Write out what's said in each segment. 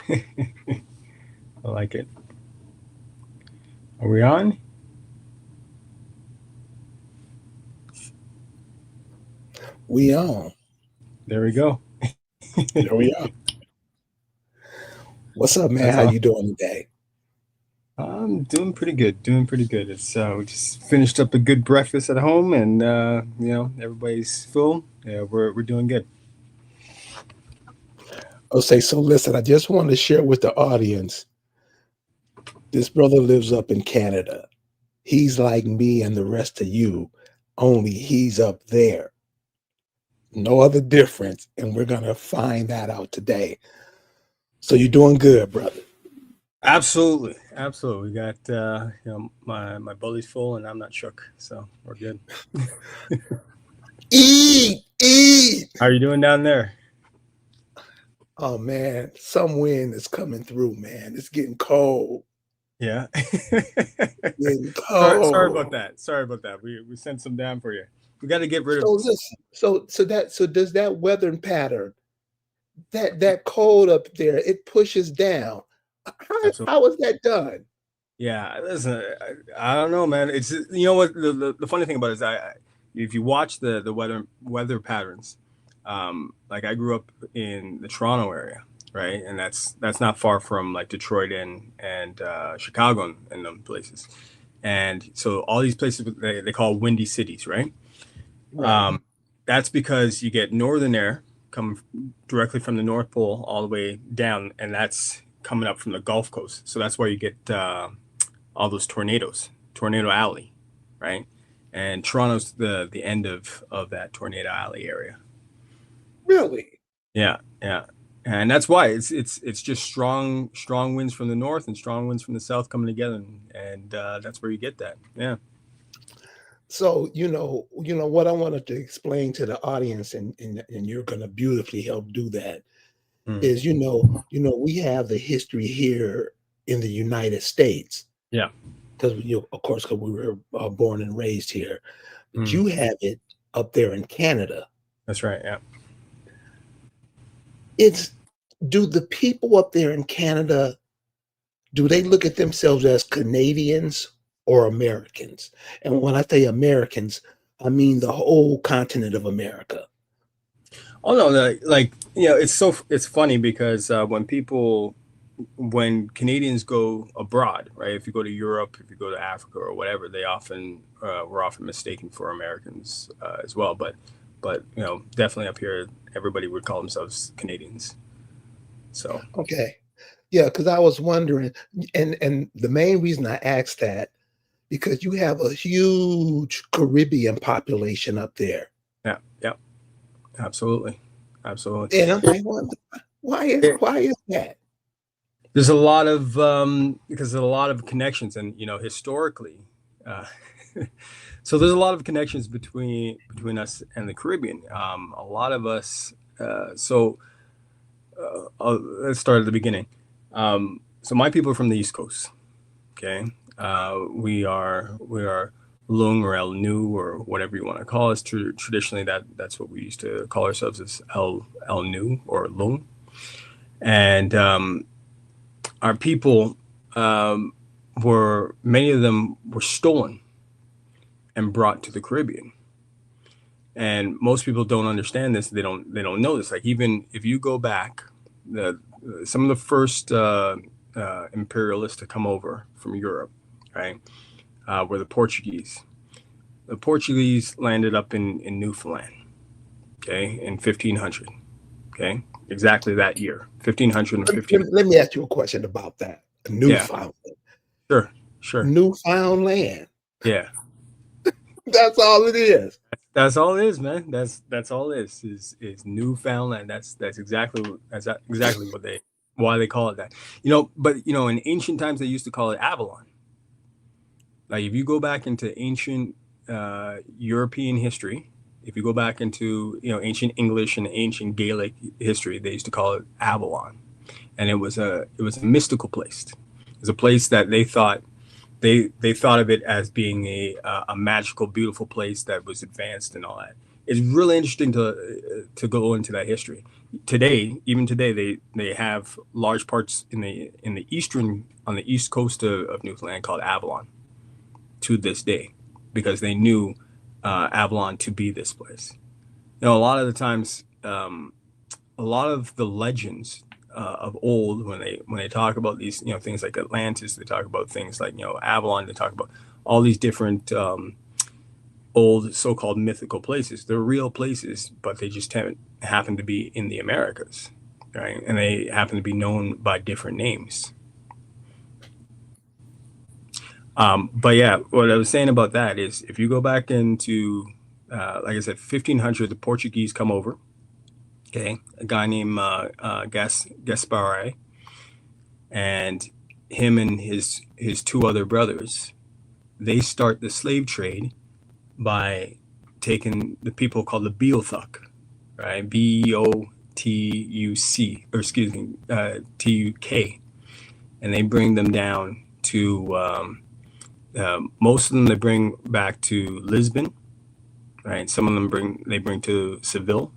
I like it. Are we on? We on. There we go. There we are. What's up, man? That's How all. you doing today? I'm doing pretty good. Doing pretty good. It's we just finished up a good breakfast at home, and everybody's full. Yeah, we're doing good. I'll say so. Listen, I just want to share with the audience. This brother lives up in Canada. He's like me and the rest of you, only he's up there. No other difference, and we're gonna find that out today. So you're doing good, brother. Absolutely, absolutely. We got my belly's full, and I'm not shook, so we're good. Eat, eat. How are you doing down there? Oh man, some wind is coming through, man. It's getting cold. Yeah. Getting Sorry cold. about that. Sorry about that. We sent some down for you. We got to get rid So of. listen, so does that weather pattern, that cold up there, it pushes down. Absolutely. How is that done? Yeah, listen, I don't know, man. It's you know what the funny thing about it is if you watch the weather patterns, like I grew up in the Toronto area, right, and that's not far from like Detroit and Chicago and them places, and so all these places they call windy cities, right? Right. Um, that's because you get northern air coming directly from the North Pole all the way down, and that's coming up from the Gulf Coast. So that's where you get all those tornadoes, Tornado Alley, right? And Toronto's the end of that Tornado Alley area. Really? Yeah, yeah, and that's why it's just strong winds from the north and strong winds from the south coming together, and that's where you get that. Yeah. So, you know what I wanted to explain to the audience, and you're gonna beautifully help do that, Mm. is we have the history here in the United States, Yeah. because of course, because we were born and raised here. But Mm. you have it up there in Canada. That's right. Yeah. It's Do the people up there in Canada, do they look at themselves as Canadians or Americans? And when I say Americans, I mean the whole continent of America. Oh no, it's funny because when Canadians go abroad, right? If you go to Europe, if you go to Africa or whatever, they often we're often mistaken for Americans as well. But definitely up here, everybody would call themselves Canadians. So Okay. Yeah, because I was wondering, and the main reason I asked that, because you have a huge Caribbean population up there. yeah, yeah, absolutely, absolutely. And I'm like, why is that? There's a lot of because there's a lot of connections, and historically, uh, so there's a lot of connections between us and the Caribbean. A lot of us. Let's start at the beginning. So my people are from the East Coast. Okay, we are Lung or El Nu or whatever you want to call us. Traditionally, that's what we used to call ourselves as El Nu or Lung, and our people were many of them were stolen and brought to the Caribbean. And most people don't understand this. They don't know this. Like even if you go back, the some of the first imperialists to come over from Europe, right, were the Portuguese. The Portuguese landed up in Newfoundland, okay, in 1500, okay, exactly that year, 1500 and Let, let 15. me let me ask you a question about that. Yeah, Newfoundland. sure, sure, Newfoundland. yeah. That's all it is. That's all it is, man. That's all it is Newfoundland. That's exactly what they why they call it that. But in ancient times they used to call it Avalon. Like if you go back into ancient European history, if you go back into ancient English and ancient Gaelic history, they used to call it Avalon, and it was a mystical place. It's a place that they thought of it as being a magical, beautiful place that was advanced and all that. it's really interesting to go into that history. Today, even today, they have large parts in the eastern on the east coast of Newfoundland called Avalon to this day, because they knew Avalon to be this place. You know, a lot of the times, a lot of the legends of old, when they talk about these, you know, things like Atlantis, they talk about things like, you know, Avalon, they talk about all these different old so-called mythical places. They're real places, but they just happen to be in the Americas, right? And they happen to be known by different names. But yeah, what I was saying about that is, if you go back into, like I said, 1500, the Portuguese come over. Okay, a guy named Gaspare, and him and his two other brothers, they start the slave trade by taking the people called the Beothuk, right? Beotuc, or excuse me, Tuk, and they bring them down to most of them they bring back to Lisbon, right? Some of them they bring to Seville.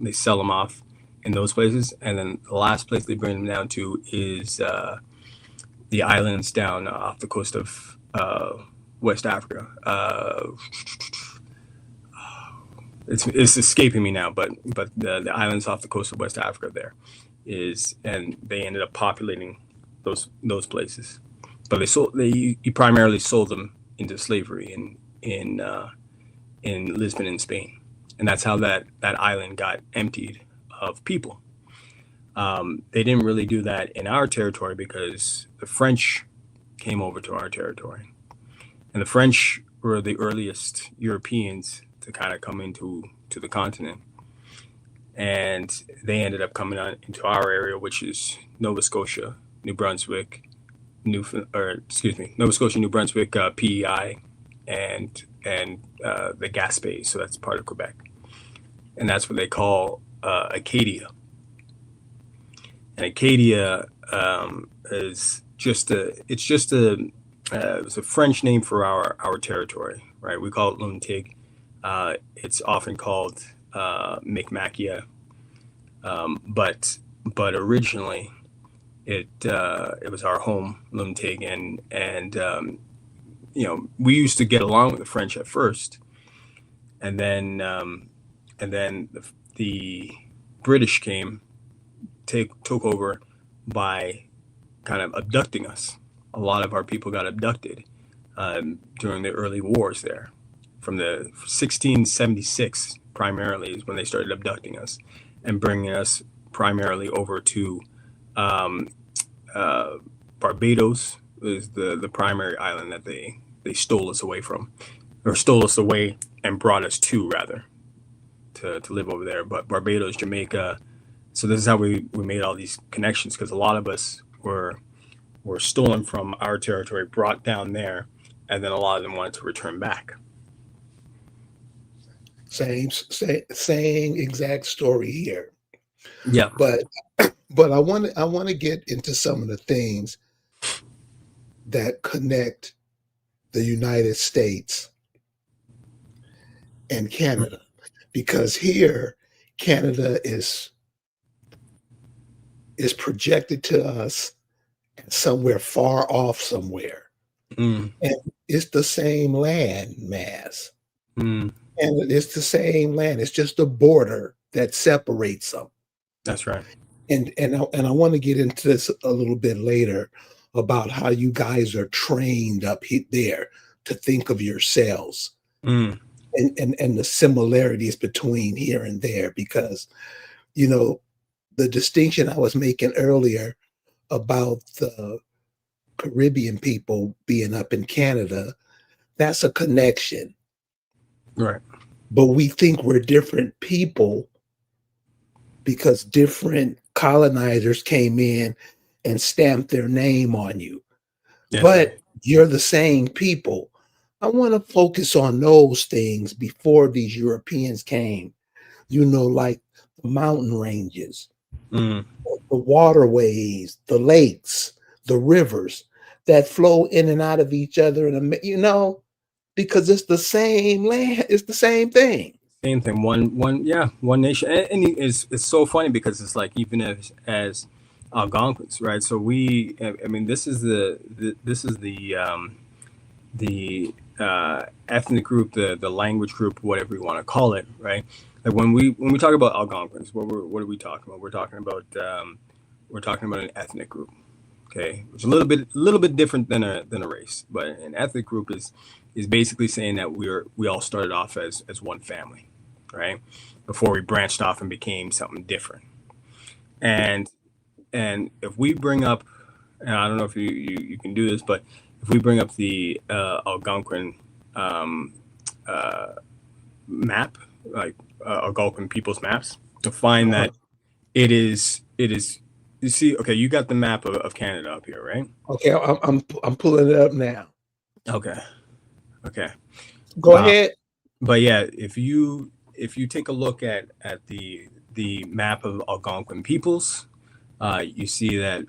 They sell them off in those places, and then the last place they bring them down to is the islands down off the coast of West Africa. It's escaping me now, but the islands off the coast of West Africa there is, and they ended up populating those places. But they primarily sold them into slavery in Lisbon in Spain, and that's how that island got emptied of people. They didn't really do that in our territory because the French came over to our territory, and the French were the earliest Europeans to kind of come into the continent, and they ended up coming on into our area, which is Nova Scotia, New Brunswick, Nova Scotia, New Brunswick, PEI, and the Gaspé, so that's part of Quebec, and that's what they call Acadia. And Acadia is just it's a French name for our territory, right? We call it Luntig. It's often called Micmacia, but originally it was our home, Luntig, and you know, we used to get along with the French at first, and then the British took over by kind of abducting us. A lot of our people got abducted during the early wars there. From the 1676 primarily is when they started abducting us and bringing us primarily over to Barbados is the primary island that they stole us away from, or stole us away and brought us to, rather, to live over there. But Barbados, Jamaica, so this is how we made all these connections, because a lot of us were stolen from our territory, brought down there, and then a lot of them wanted to return back. Same exact story here. Yeah. But I want to get into some of the things that connect the United States and Canada, because here Canada is projected to us somewhere far off somewhere, Mm. and it's the same land mass, Mm. and it's the same land. It's just a border that separates them. That's right. And I want to get into this a little bit later about how you guys are trained up there to think of yourselves, Mm. and the similarities between here and there, because you know the distinction I was making earlier about the Caribbean people being up in Canada, that's a connection. Right. But we think we're different people because different colonizers came in and stamped their name on you. That's But right. you're the same people. I want to focus on those things before these Europeans came, like the mountain ranges, Mm. the waterways, the lakes, the rivers that flow in and out of each other, and because it's the same land, it's the same thing. Same thing. Yeah, one nation. And it's so funny because it's like even as Algonquins, right? So I mean, this is the ethnic group, the language group, whatever you want to call it, right? Like when we talk about Algonquins, what are we talking about? We're talking about an ethnic group, okay? Which is a little bit different than a race, but an ethnic group is basically saying that we all started off as one family, right? Before we branched off and became something different. And and if we bring up, and I don't know if you can do this, but if we bring up the Algonquin um, uh, map, like Algonquin people's maps, to find Uh-huh. that it is. You see, okay, you got the map of Canada up here, right? Okay, I'm pulling it up now. Okay, okay. Go Uh, ahead. but yeah, if you take a look at the map of Algonquin peoples, you see that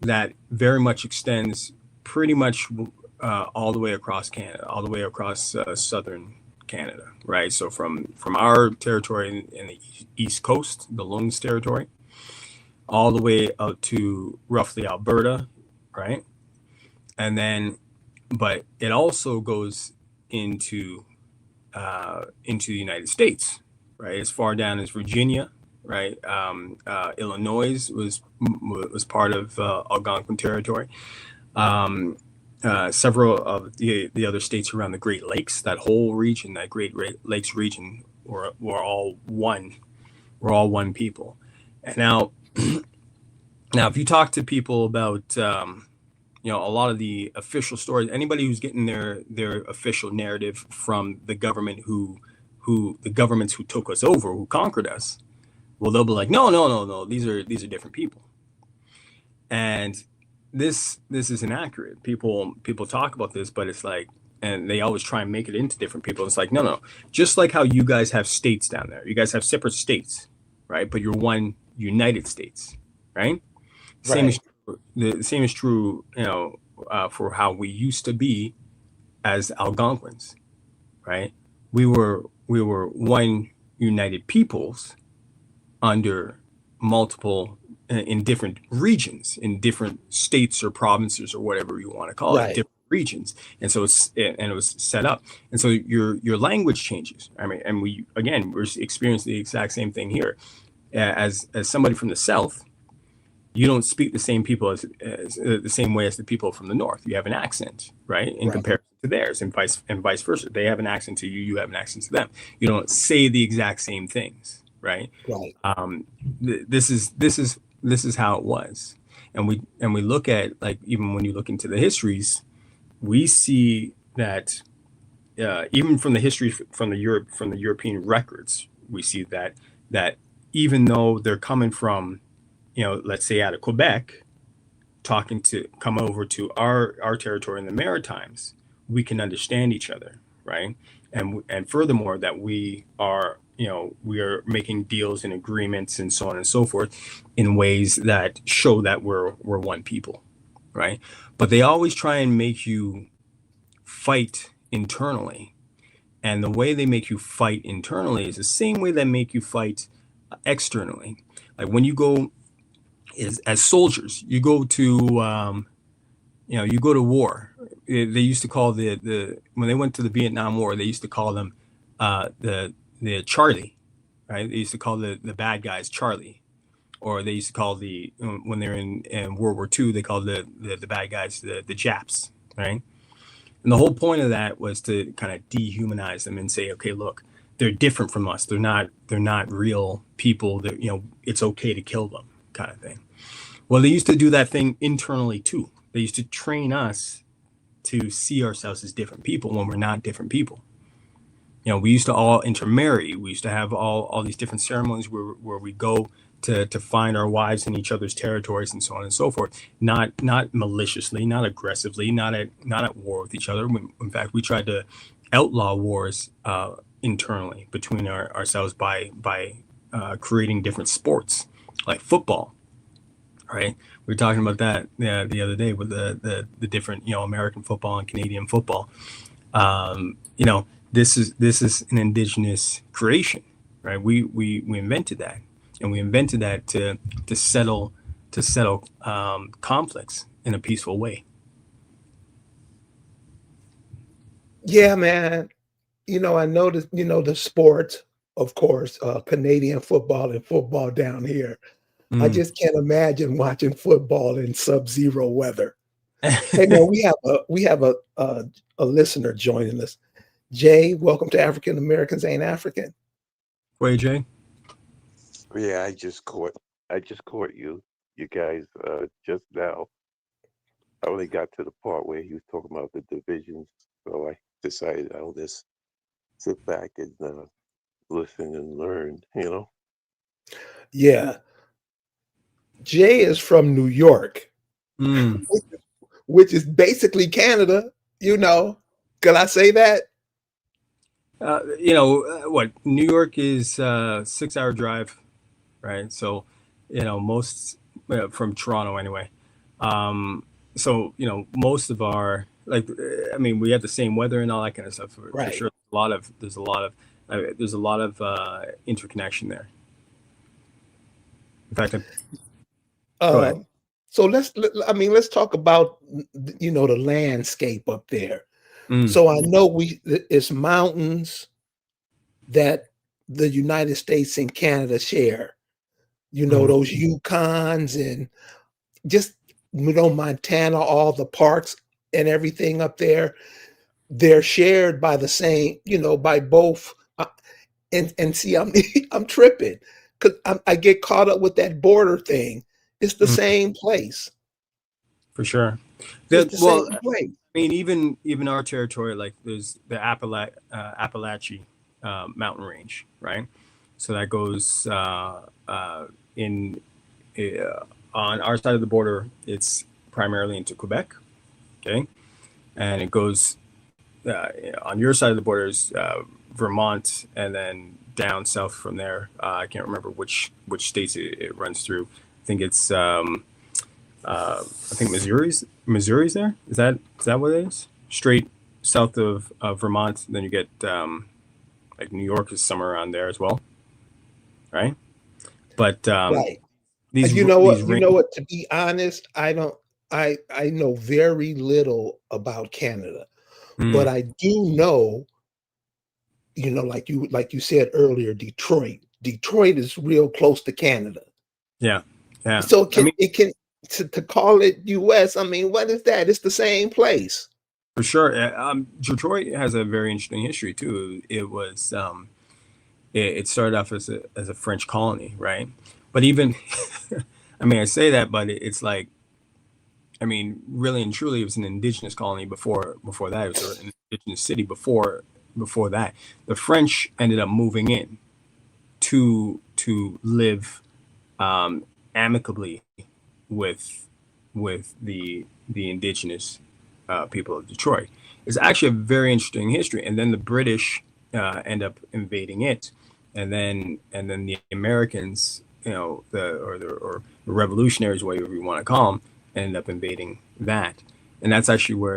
that very much extends pretty much all the way across Canada, all the way across southern Canada, right? So from our territory in the east coast, the Lunds territory, all the way up to roughly Alberta, right? And then, but it also goes into into the United States, right? As far down as Virginia, right? Illinois was part of Algonquin territory. Um, Several of the other states around the Great Lakes, that whole region, that Great Lakes region, were all one. We're all one people. And now, if you talk to people about a lot of the official stories, anybody who's getting their official narrative from the government who the governments who took us over, who conquered us, well, they'll be like, no, no, no, no, these are different people. And this is inaccurate. People talk about this, but it's like, and they always try and make it into different people. It's like, no, no, just like how you guys have states down there, you guys have separate states, right? But you're one United States, right? Same is Right. the same is true, for how we used to be as Algonquins, right? We were one united peoples under multiple in different regions, in different states or provinces or whatever you want to call it, Right. different regions. And so it was set up. And so your language changes. I mean, and we're experiencing the exact same thing here. As somebody from the South, you don't speak the same people as the same way as the people from the north. You have an accent, right, in Right. comparison to theirs, and vice versa. They have an accent to you, you have an accent to them. You don't say the exact same things, right? Right. Um, this is how it was, and we look at, like, even when you look into the histories, we see that even from the history from the European records, we see that even though they're coming from, let's say out of Quebec, talking to come over to our territory in the Maritimes, we can understand each other, right? And furthermore, that we are making deals and agreements and so on and so forth in ways that show that we're one people, right? But they always try and make you fight internally, and the way they make you fight internally is the same way they make you fight externally. Like when you go is as soldiers, you go to you go to war. They used to call the when they went to the Vietnam War, they used to call them the Charlie, right? They used to call the bad guys Charlie, or they used to call when they're in World War II, they called the bad guys the Japs, right? And the whole point of that was to kind of dehumanize them and say, okay, look, they're different from us. They're not real people. It's okay to kill them, kind of thing. Well, they used to do that thing internally too. They used to train us to see ourselves as different people when we're not different people. We used to all intermarry. We used to have all these different ceremonies where we go to find our wives in each other's territories and so on and so forth. Not maliciously, not aggressively, not at war with each other. In fact, we tried to outlaw wars internally between ourselves by creating different sports like football. Right, we were talking about that the other day with the different American football and Canadian football. Um, you know, this is an indigenous creation, right? We invented that, and we invented that to settle conflicts in a peaceful way. Yeah, man. I noticed, the sports, of course, Canadian football and football down here. I Mm. just can't imagine watching football in sub-zero weather. Hey, man, we have a listener joining us. Jay, welcome to African Americans Ain't African. Wait, Jay. Yeah, I just caught you guys just now. I only got to the part where he was talking about the divisions, so I decided I'll just sit back and listen and learn. Yeah, Jay is from New York, Mm. which is basically Canada. You know, can I say that? What New York is 6 hour drive, right? So, most from Toronto anyway. Um, so most of our I mean, we have the same weather and all that kind of stuff for Right. sure. There's a lot of interconnection there. In fact, go ahead. Um, so let's talk about the landscape up there. Mm, So I know it's mountains that the United States and Canada share. mm, Those Yukons and just Montana, all the parks and everything up there. They're shared by the same, by both. And see, I'm I'm tripping because I get caught up with that border thing. It's the mm, same place. for sure. It's the Well, same I place. mean, even our territory, like there's the Appalachie mountain range, right? So that goes in on our side of the border. It's primarily into Quebec, okay, and it goes on your side of the border is Vermont, and then down south from there. I can't remember which states it runs through. I think it's I think Missouri's there. Is that what it is? Straight south of Vermont, then you get like New York is somewhere around there as well, right? But Right. these You know what? these You range. know what? To be honest, I don't. I know very little about Canada, but Mm, I do know. Like you said earlier, Detroit. Detroit is real close to Canada, yeah, yeah. so I mean, it can to call it U.S. I mean, what is that? It's the same place. for sure. Detroit has a very interesting history too. It started off as a French colony, right? But even, I mean, I say that, but it's like, I mean, really and truly, it was an indigenous colony before that. It was an indigenous city before that. The French ended up moving in to live amicably with the indigenous people of Detroit. It's actually a very interesting history. And then the British end up invading it, and then the Americans, the revolutionaries, whatever you want to call them, ended up invading that. And that's actually where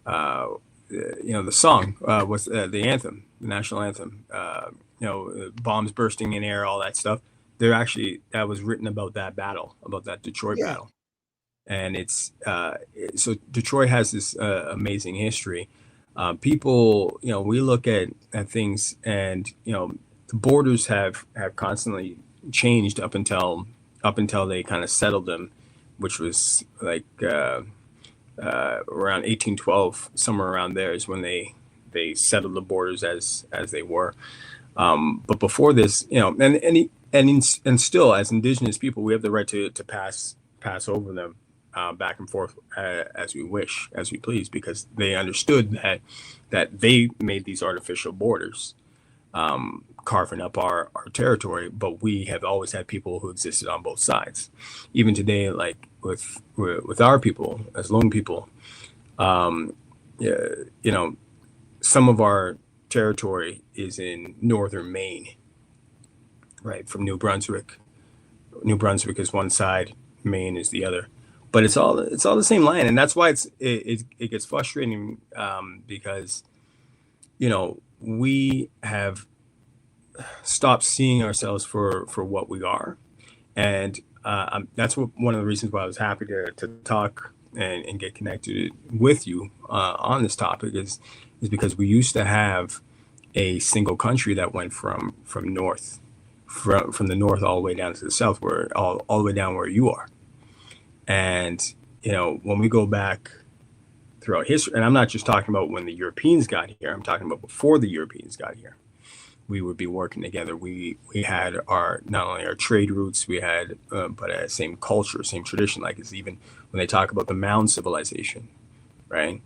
uh, the song was the anthem, the national anthem. Bombs bursting in air, all that stuff. That was written about that battle, about that Detroit Yeah, battle, and so Detroit has this amazing history. People, we look at things, and the borders have constantly changed up until they kind of settled them, which was like around 1812, somewhere around there is when they settled the borders as they were. But before this, and still, as indigenous people, we have the right to pass over them back and forth as we wish, as we please, because they understood that they made these artificial borders, carving up our territory. But we have always had people who existed on both sides. Even today, like with our people as lone people, yeah, you know, some of our territory is in northern Maine, right? From New Brunswick. New Brunswick is one side, Maine is the other. But it's all the same land, and that's why it gets frustrating because we have stopped seeing ourselves for what we are. And that's one of the reasons why I was happy to talk and get connected with you on this topic is because we used to have a single country that went from north from the north all the way down to the south, where all the way down where you are. And when we go back throughout history, and I'm not just talking about when the Europeans got here, I'm talking about before the Europeans got here, we would be working together. We had our not only our trade routes, we had but same culture, same tradition. Like, it's even when they talk about the mound civilization, right?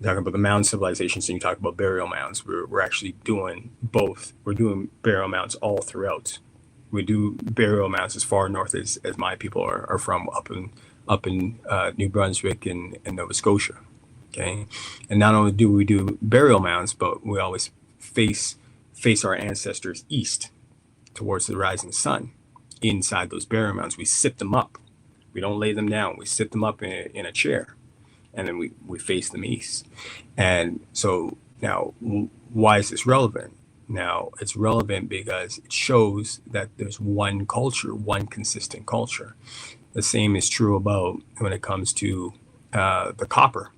You're talking about the mound civilizations, and you talk about burial mounds. We're actually doing both. We're doing burial mounds all throughout. We do burial mounds as far north as my people are from, up in New Brunswick and Nova Scotia. Okay, and not only do we do burial mounds, but we always face our ancestors east towards the rising sun. Inside those burial mounds, we sit them up. We don't lay them down. We sit them up in a chair, and then we face them east. And so now, why is this relevant? Now, it's relevant because it shows that there's one culture, one consistent culture. The same is true about when it comes to the copper.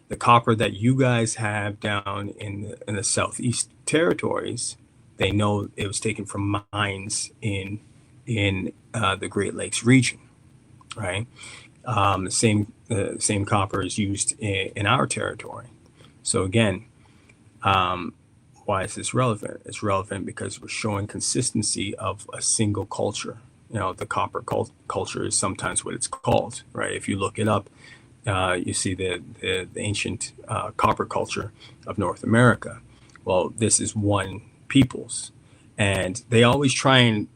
The copper that you guys have down in the Southeast territories, they know it was taken from mines in the Great Lakes region, right? The same copper is used in our territory. So again, why is this relevant? It's relevant because we're showing consistency of a single culture. The copper culture is sometimes what it's called, right? If you look it up, you see the ancient copper culture of North America. Well, this is one people's, and they always try and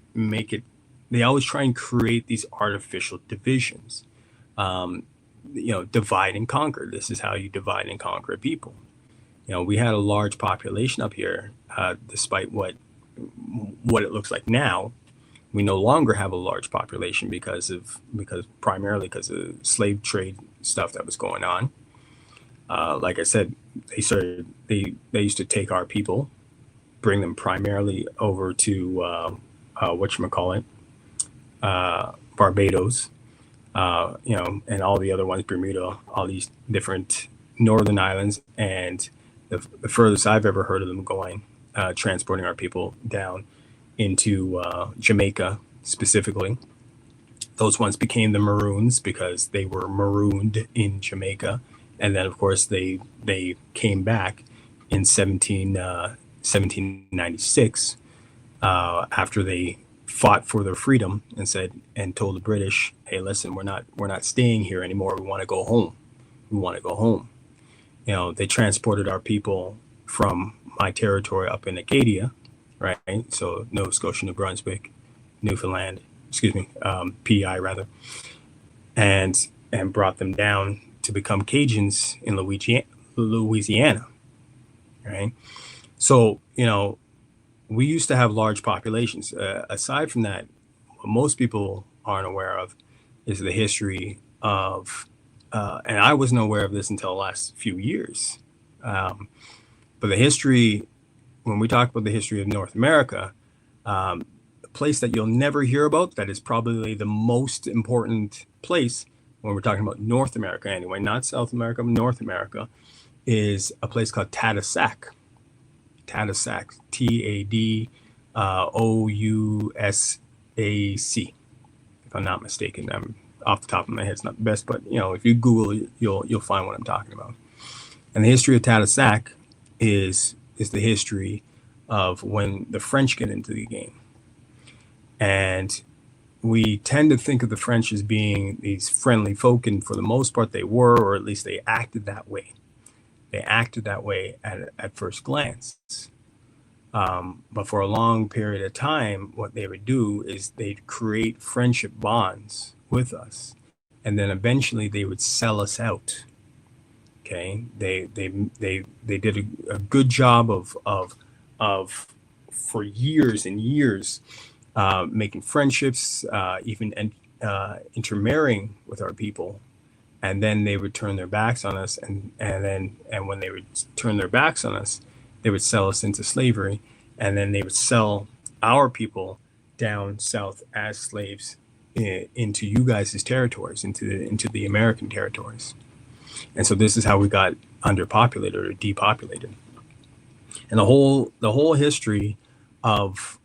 create these artificial divisions. Divide and conquer. This is how you divide and conquer a people. We had a large population up here, despite what it looks like now. We no longer have a large population because primarily because of slave trade stuff that was going on. Like I said, they used to take our people, bring them primarily over to whatchamacallit, Barbados, and all the other ones, Bermuda, all these different northern islands. And the furthest I've ever heard of them going, transporting our people down into Jamaica specifically. Those ones became the Maroons because they were marooned in Jamaica. And then, of course, they came back in 1796 after they fought for their freedom and told the British, hey, listen, we're not staying here anymore. We want to go home. We want to go home. They transported our people from my territory up in Acadia, right? So Nova Scotia, New Brunswick, Newfoundland, PEI rather, and brought them down to become Cajuns in Louisiana, right? So, we used to have large populations. Aside from that, what most people aren't aware of is the history of, and I wasn't aware of this until the last few years, but the history, when we talk about the history of North America, the place that you'll never hear about, that is probably the most important place when we're talking about North America anyway, not South America, but North America, is a place called Tadoussac. Tadoussac, Tadoussac, if I'm not mistaken. I'm off the top of my head, it's not the best, but if you Google it, you'll find what I'm talking about. And the history of Tadoussac is the history of when the French get into the game. And we tend to think of the French as being these friendly folk, and for the most part they were, or at least they acted that way. They acted that way at first glance. But for a long period of time, what they would do is they'd create friendship bonds with us, and then eventually they would sell us out. Okay, they did a good job of for years and years, making friendships, even intermarrying with our people, and then they would turn their backs on us, and when they would turn their backs on us, they would sell us into slavery, and then they would sell our people down south as slaves into you guys' territories, into the American territories. And so this is how we got underpopulated or depopulated. And the whole history of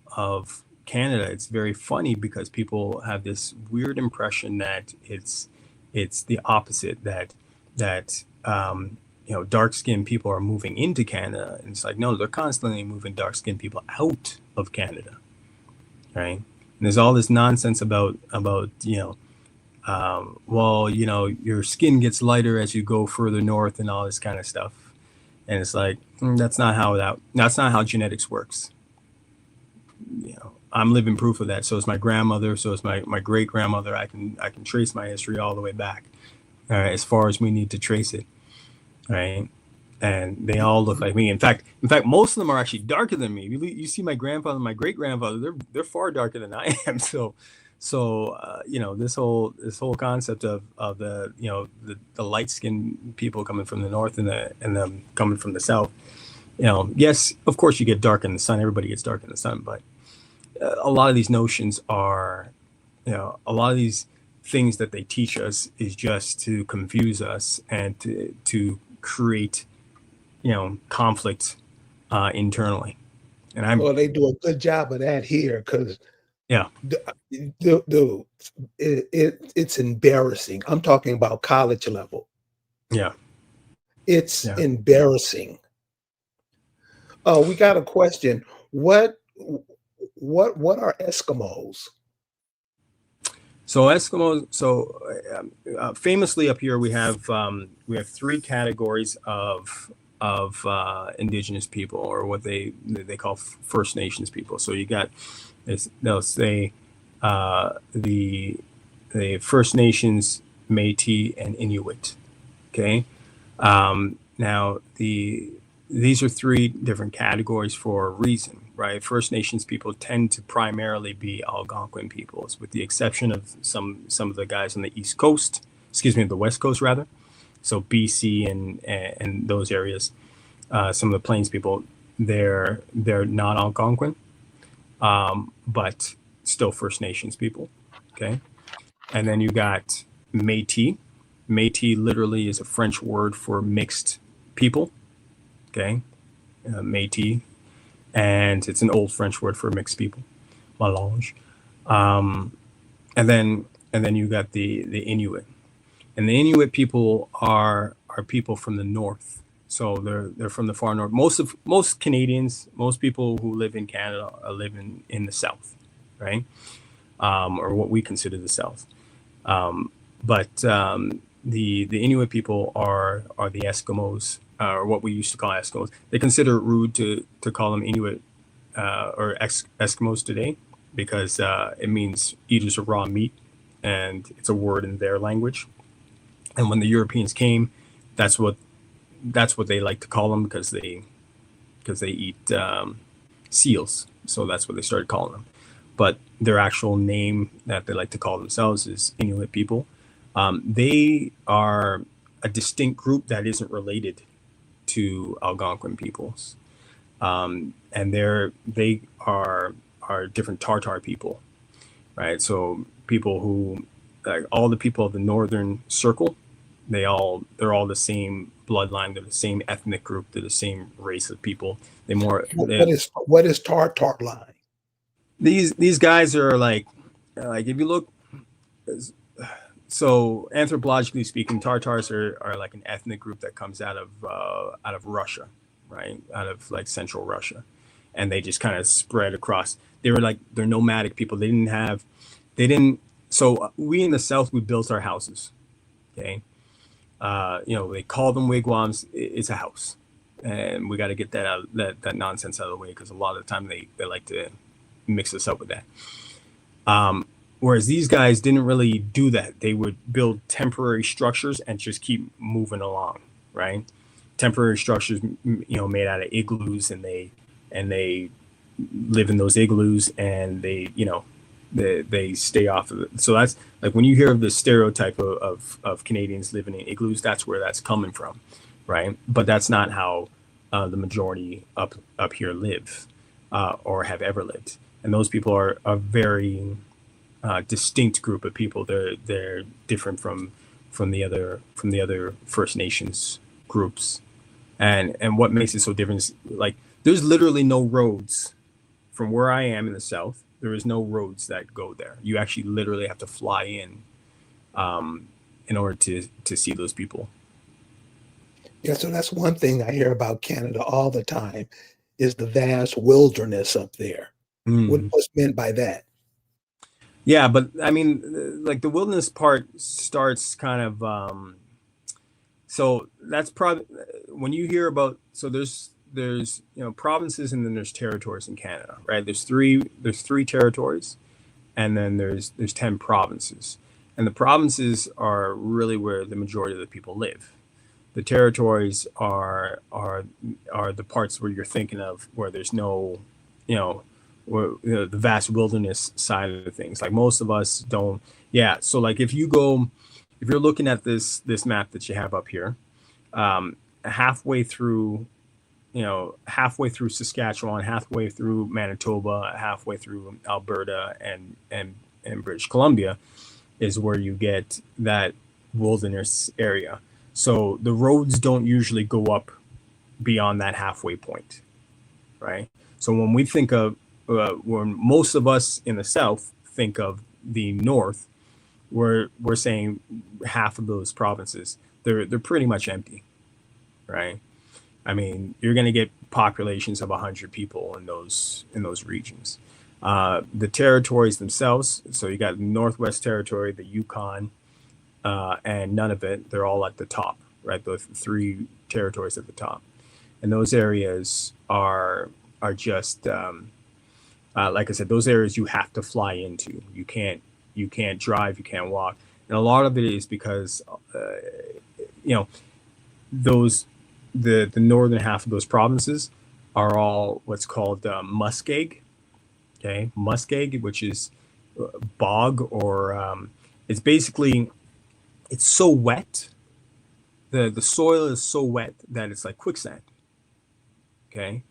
Canada, it's very funny because people have this weird impression that it's the opposite, that dark skinned people are moving into Canada, and it's like, no, they're constantly moving dark skinned people out of Canada, right? And there's all this nonsense about well, your skin gets lighter as you go further north and all this kind of stuff. And it's like, that's not how genetics works. I'm living proof of that. So is my grandmother. So is my great grandmother. I can trace my history all the way back, as far as we need to trace it, right? And they all look like me. In fact, most of them are actually darker than me. You see my grandfather, and my great grandfather. They're far darker than I am. So this whole concept of the light skinned people coming from the north and them coming from the south. Yes, of course you get dark in the sun. Everybody gets dark in the sun, but a lot of these notions are, a lot of these things that they teach us is just to confuse us and to create, conflict internally. And Well, they do a good job of that here because yeah, it's embarrassing. I'm talking about college level. yeah, It's yeah. embarrassing. We got a question. What are Eskimos? So Eskimos. So famously up here, we have three categories of indigenous people, or what they call First Nations people. So you got, they'll say the First Nations, Métis, and Inuit. Okay. Now these are three different categories for a reason, right? First Nations people tend to primarily be Algonquin peoples, with the exception of some of the guys on the East Coast, excuse me, the West Coast rather. So BC and those areas, some of the Plains people, they're not Algonquin, but still First Nations people. Okay, and then you got Métis. Métis literally is a French word for mixed people. Okay, Métis, and it's an old French word for mixed people, mélange. Um, and then you got the Inuit, and the Inuit people are people from the north. So they're from the far north. Most Canadians, most people who live in Canada are living in the south, right? Or what we consider the south. But the Inuit people are the Eskimos, or what we used to call Eskimos. They consider it rude to call them Inuit or Eskimos today, because it means eaters of raw meat, and it's a word in their language. And when the Europeans came, that's what they like to call them, because they eat seals. So that's what they started calling them. But their actual name that they like to call themselves is Inuit people. They are a distinct group that isn't related to Algonquin peoples, and they are different Tartar people, right? So people who, like all the people of the Northern Circle, they're all the same bloodline. They're the same ethnic group. They're the same race of people. What is Tartar line? These guys are like if you look, so anthropologically speaking, Tartars are like an ethnic group that comes out of Russia, right? Out of like central Russia, and they just kind of spread across. They're nomadic people. They didn't. So we in the South, we built our houses. Okay, they call them wigwams. It's a house, and we got to get that nonsense out of the way, because a lot of the time they like to mix us up with that. Whereas these guys didn't really do that. They would build temporary structures and just keep moving along, right? Temporary structures, made out of igloos, and they live in those igloos, and they stay off of it. So that's like when you hear of the stereotype of Canadians living in igloos, that's where that's coming from, right? But that's not how the majority up here live or have ever lived. And those people are a very distinct group of people. They're different from the other First Nations groups. And what makes it so different is like there's literally no roads from where I am in the south. There is no roads that go there. You actually literally have to fly in order to see those people. Yeah, so that's one thing I hear about Canada all the time is the vast wilderness up there. Mm. What's meant by that? Yeah, but I mean, like the wilderness part starts kind of. So that's probably when you hear about. So there's provinces and then there's territories in Canada, right? There's three territories, and then there's 10 provinces, and the provinces are really where the majority of the people live. The territories are the parts where you're thinking of where there's no, you know, where the vast wilderness side of things. Like most of us don't. Yeah. So like if you're looking at this map that you have up here, halfway through, halfway through Saskatchewan, halfway through Manitoba, halfway through Alberta and British Columbia is where you get that wilderness area. So the roads don't usually go up beyond that halfway point, right? So when we think of when most of us in the South think of the North, we're saying half of those provinces they're pretty much empty, right? I mean, you're going to get populations of 100 people in those regions. The territories themselves, so you got Northwest Territory, the Yukon, and Nunavut. They're all at the top, right? The three territories at the top, and those areas are just like I said, those areas you have to fly into. You can't drive, you can't walk, and a lot of it is because you know those the northern half of those provinces are all what's called muskeg. Okay, muskeg, which is bog or it's basically it's so wet. The soil is so wet that it's like quicksand. Okay,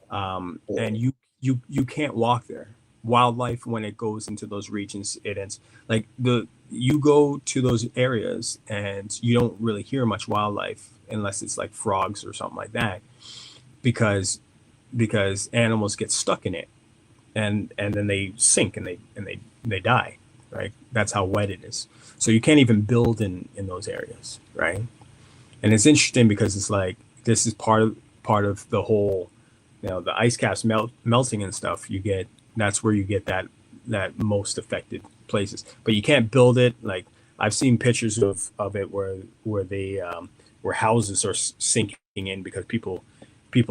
and you can't walk there. Wildlife when it goes into those regions, it ends like the you go to those areas and you don't really hear much wildlife unless it's like frogs or something like that because animals get stuck in it and then they sink and they die, right? That's how wet it is. So you can't even build in those areas, right? And it's interesting because it's like this is part of the whole, the ice caps melting and stuff. That's where you get that most affected places, but you can't build it. Like I've seen pictures of it where houses are sinking in because people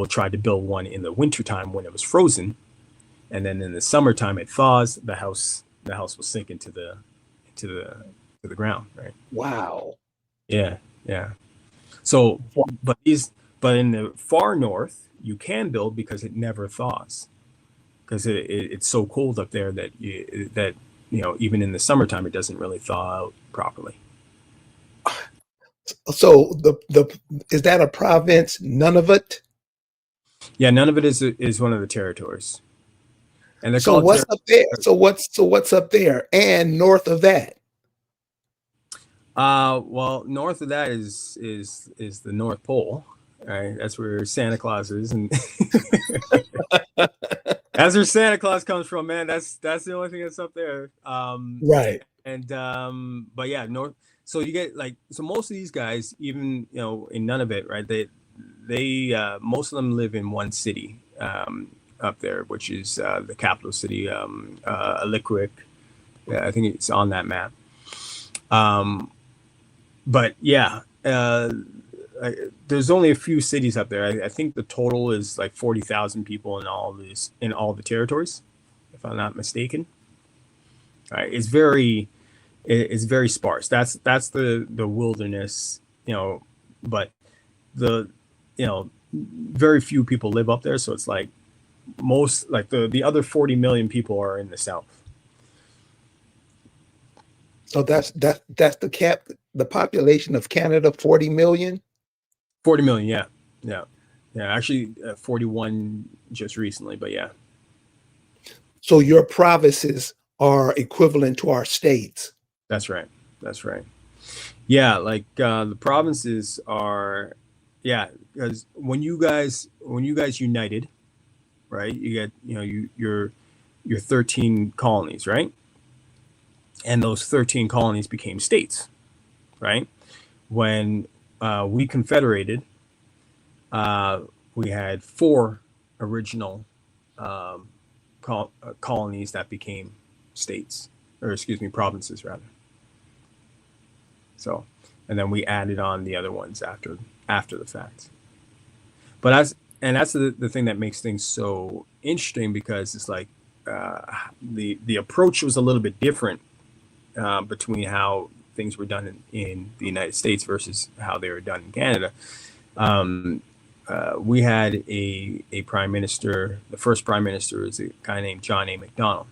tried to build one in the wintertime when it was frozen, and then in the summertime it thaws. The house will sink into the ground, right? Wow. Yeah, yeah. So, but in the far north, you can build because it never thaws, because it's so cold up there that even in the summertime it doesn't really thaw out properly. So the is that a province? None of it. Yeah, none of it is one of the territories, and they're So called what's up there? So what's up there and north of that? well, north of that is the North Pole, right? That's where Santa Claus is, and that's where Santa Claus comes from, man. That's the only thing that's up there. Right. And but yeah, north. So you get like most of these guys, even in none of it, right? They most of them live in one city up there, which is the capital city, Aliquip. Yeah, I think it's on that map. Um, but yeah, there's only a few cities up there. I think the total is like 40,000 people in all the territories, if I'm not mistaken. Right? It's very sparse. That's the wilderness, but the very few people live up there, so it's like the other 40 million people are in the south. So that's the population of Canada, 40 million. 40 million, yeah. Yeah. Yeah, actually 41 just recently, but yeah. So your provinces are equivalent to our states. That's right. That's right. Yeah, like the provinces are, yeah, because when you guys united, right? You get, your 13 colonies, right? And those 13 colonies became states, right? When we confederated, uh, we had four original um, colonies that became states, or excuse me, provinces rather. So, and then we added on the other ones after the fact. But that's the thing that makes things so interesting, because it's like uh, the approach was a little bit different between how things were done in the United States versus how they were done in Canada. Um, we had a prime minister. The first prime minister is a guy named John A. Macdonald.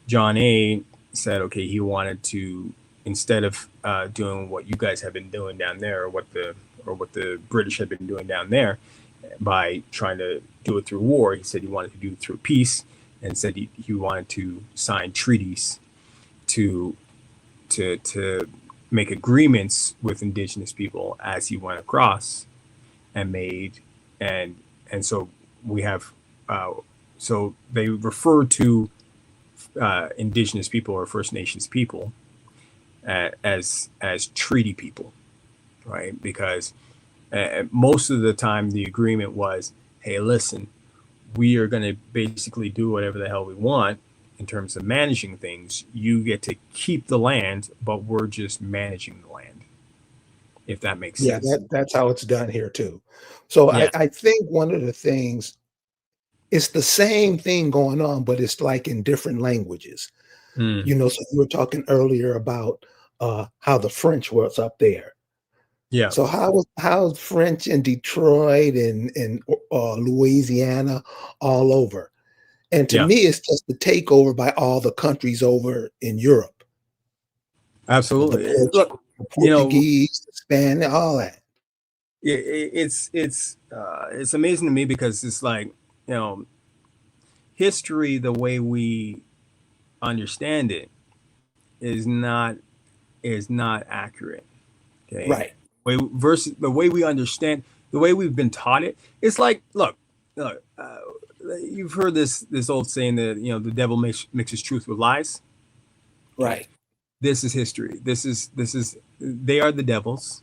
John A. said, okay, he wanted to, instead of doing what you guys have been doing down there, or what the British had been doing down there, by trying to do it through war, he said he wanted to do it through peace, and said he wanted to sign treaties to to make agreements with Indigenous people as he went across and made and so we have uh, so they refer to Indigenous people or First Nations people as treaty people, right? Because most of the time the agreement was, hey, listen, we are going to basically do whatever the hell we want in terms of managing things. You get to keep the land, but we're just managing the land, if that makes Yeah, sense. that's how it's done here too. So Yeah. I think one of the things, it's the same thing going on, but it's like in different languages. Mm. So you were talking earlier about how the French was up there. Yeah. So how's French in Detroit and Louisiana, all over? And to Yeah. me, it's just the takeover by all the countries over in Europe, the, Absolutely. Port- Look, the you know, Portuguese, the Spanish, all that. it's amazing to me, because it's like, you know history, the way we understand it, is not accurate. Okay, Right, way versus the way we understand, the way we've been taught it. It's like, look. You've heard this old saying that, the devil mixes truth with lies. Okay, right. this is history. This is they are the devils,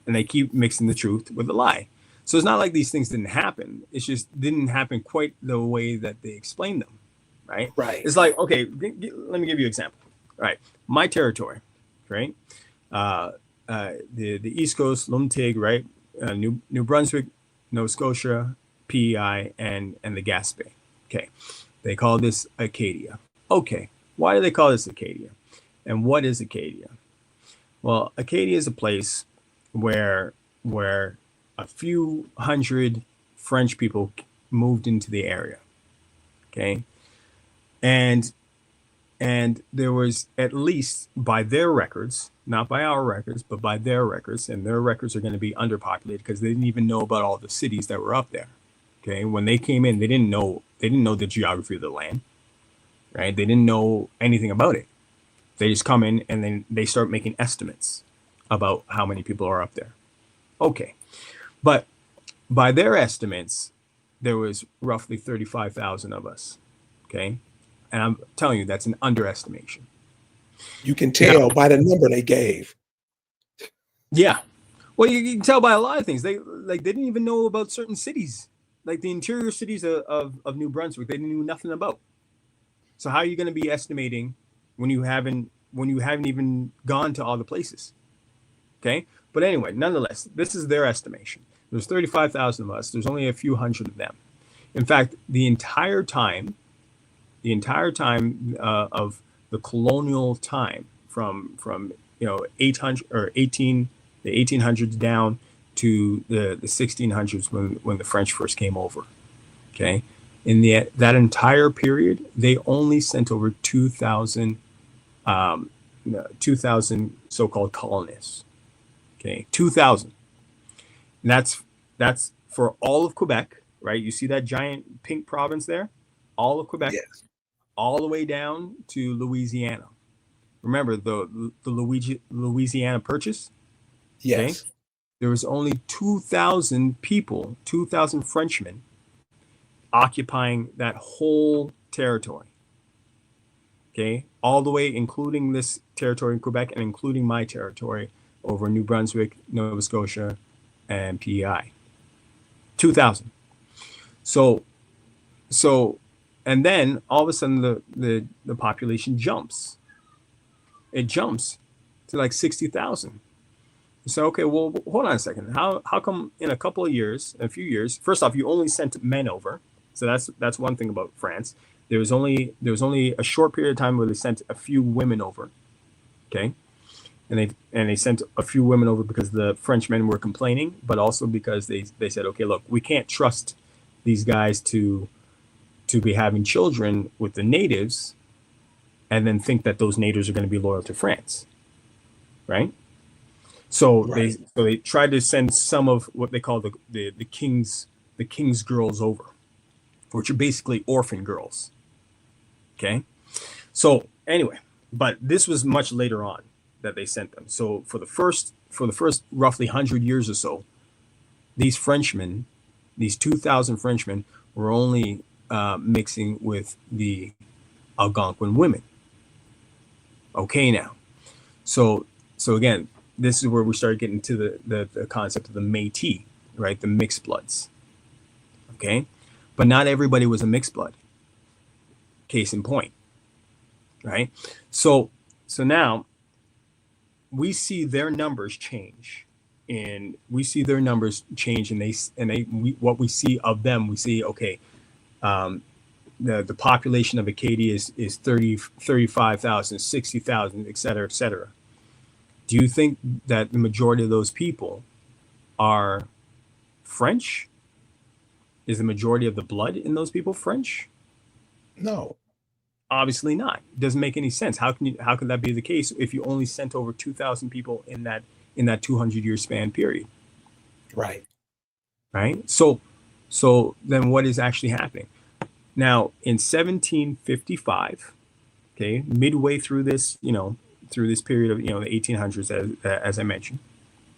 and they keep mixing the truth with the lie. So it's not like these things didn't happen. It just didn't happen quite the way that they explained them, right? Right. It's like, okay, let me give you an example. All right, my territory, right? Uh, the East Coast, Lumtig, right? New Brunswick, Nova Scotia, PEI, and the Gaspé. Okay, they call this Acadia. Okay, why do they call this Acadia? And what is Acadia? Well, Acadia is a place where a few hundred French people moved into the area. Okay, and there was, at least by their records, not by our records, but by their records, and their records are going to be underpopulated because they didn't even know about all the cities that were up there. Okay, when they came in, they didn't know the geography of the land, right? They didn't know anything about it. They just come in and then they start making estimates about how many people are up there. Okay, but by their estimates, there was roughly 35,000 of us. Okay, and I'm telling you, that's an underestimation. You can Now, tell by the number they gave. yeah, well, you can tell by a lot of things. They didn't even know about certain cities, like the interior cities of New Brunswick. They knew nothing about. So how are you going to be estimating when you haven't even gone to all the places? Okay, but anyway, nonetheless, this is their estimation. There's 35,000 of us. There's only a few hundred of them. In fact, the entire time of the colonial time, from 800 or 1800s down to the 1600s, when the French first came over. Okay, in that entire period, they only sent over 2,000 2,000 so-called colonists. Okay, 2,000. And that's for all of Quebec, right? You see that giant pink province there? All of Quebec, Yes. all the way down to Louisiana. Remember the Louisiana Purchase? Okay, Yes. there was only 2,000 people, 2,000 Frenchmen occupying that whole territory. Okay, all the way, including this territory in Quebec and including my territory over New Brunswick, Nova Scotia, and PEI. 2,000. So, so, and then all of a sudden the population jumps. It jumps to like 60,000. So, okay, well, hold on a second. How come in a few years, first off, you only sent men over. So that's one thing about France. There was only a short period of time where they sent a few women over. Okay. And they sent a few women over because the Frenchmen were complaining, but also because they said, okay, look, we can't trust these guys to be having children with the natives and then think that those natives are going to be loyal to France. Right? So they Right. so they tried to send some of what they call the king's girls over, which are basically orphan girls. Okay. So anyway, but this was much later on that they sent them. So for the first roughly 100 years or so, these Frenchmen, these 2,000 Frenchmen, were only mixing with the Algonquin women. Okay, now, so so again, this is where we start getting to the concept of the Métis, right? The mixed bloods. Okay, but not everybody was a mixed blood. Case in point, right? So now we see their numbers change, and we see their numbers change, and what we see of them, we see, okay, um, the population of Acadia is 35,000, 60,000, et cetera, et cetera. Do you think that the majority of those people are French? Is the majority of the blood in those people French? No. Obviously not. It doesn't make any sense. How can that be the case if you only sent over 2,000 people in that 200-year span period, Right. right? So then what is actually happening? Now in 1755, okay, midway through this, through this period of, the 1800s, as I mentioned,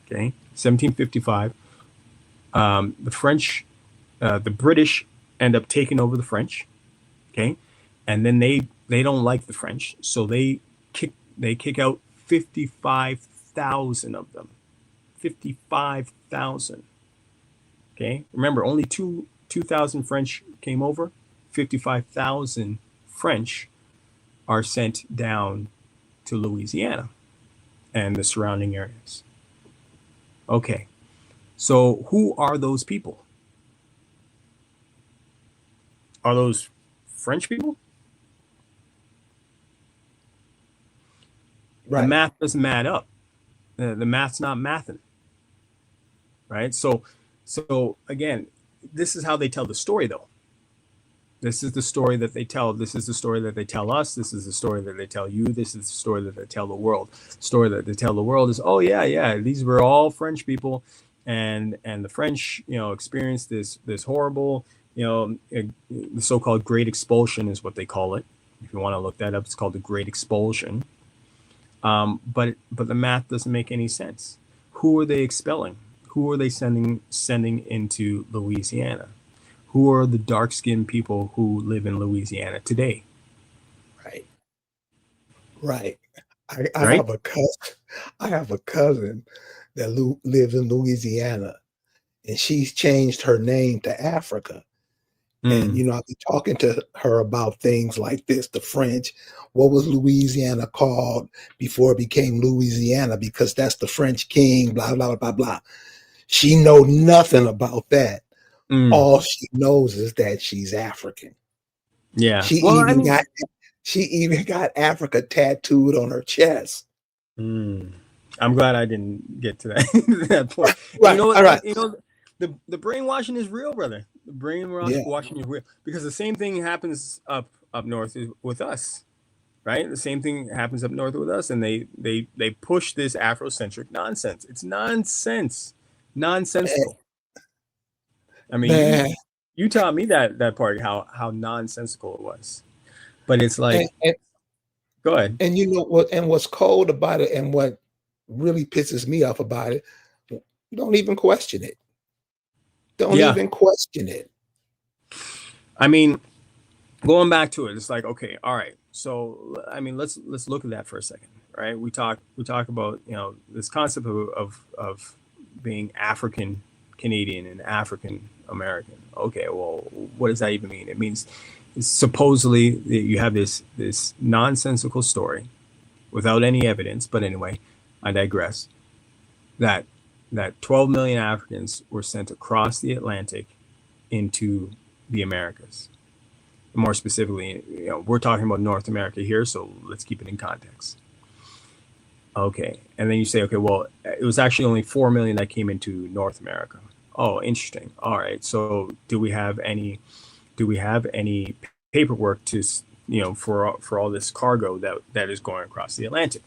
okay, 1755, the British end up taking over the French, okay, and then they don't like the French, so they kick out 55,000 of them, 55,000. Okay, remember only 2,000 French came over, 55,000 French are sent down to Louisiana and the surrounding areas. Okay, so who are those people? Are those French people? The Right. math doesn't add up. The math's not mathing, right? So again, this is how they tell the story, though. This is the story that they tell. This is the story that they tell us. This is the story that they tell you. This is the story that they tell the world. The story that they tell the world is, oh yeah, yeah, these were all French people, and the French, experienced this horrible, the so-called Great Expulsion is what they call it. If you want to look that up, it's called the Great Expulsion. But the math doesn't make any sense. Who are they expelling? Who are they sending into Louisiana? Who are the dark-skinned people who live in Louisiana today? Right. Right. I Right? have a cousin. I have a cousin that lives in Louisiana, and she's changed her name to Africa. And Mm, I've been talking to her about things like this, the French. What was Louisiana called before it became Louisiana? Because that's the French king, blah, blah, blah, blah. She know nothing about that. mm, All she knows is that she's African. yeah. She Well, I even mean, got she even got Africa tattooed on her chest. mm, I'm glad I didn't get to that that point. And you Right. know All what? right. The brainwashing is real, brother. The Yeah. brainwashing is real because the same thing happens up north with us. right? The same thing happens up north with us, and they push this Afrocentric nonsense. It's nonsense, Man, nonsensical. I mean, man. you taught me that part, how nonsensical it was. But it's And, like, and go ahead. and you know what? And what's cold about it, and what really pisses me off about it, don't even question it. Don't Yeah, even question it. I mean, going back to it, it's like, okay, all right. So I mean, let's look at that for a second, right? We talk about, this concept of being African Canadian and African American. Okay, well, what does that even mean? It means supposedly that you have this nonsensical story without any evidence, but anyway, I digress. That that 12 million Africans were sent across the Atlantic into the Americas. More specifically, we're talking about North America here, so let's keep it in context. Okay, and then you say, okay, well, it was actually only 4 million that came into North America. Oh, interesting. All right, so do we have any paperwork to, for all this cargo that is going across the Atlantic?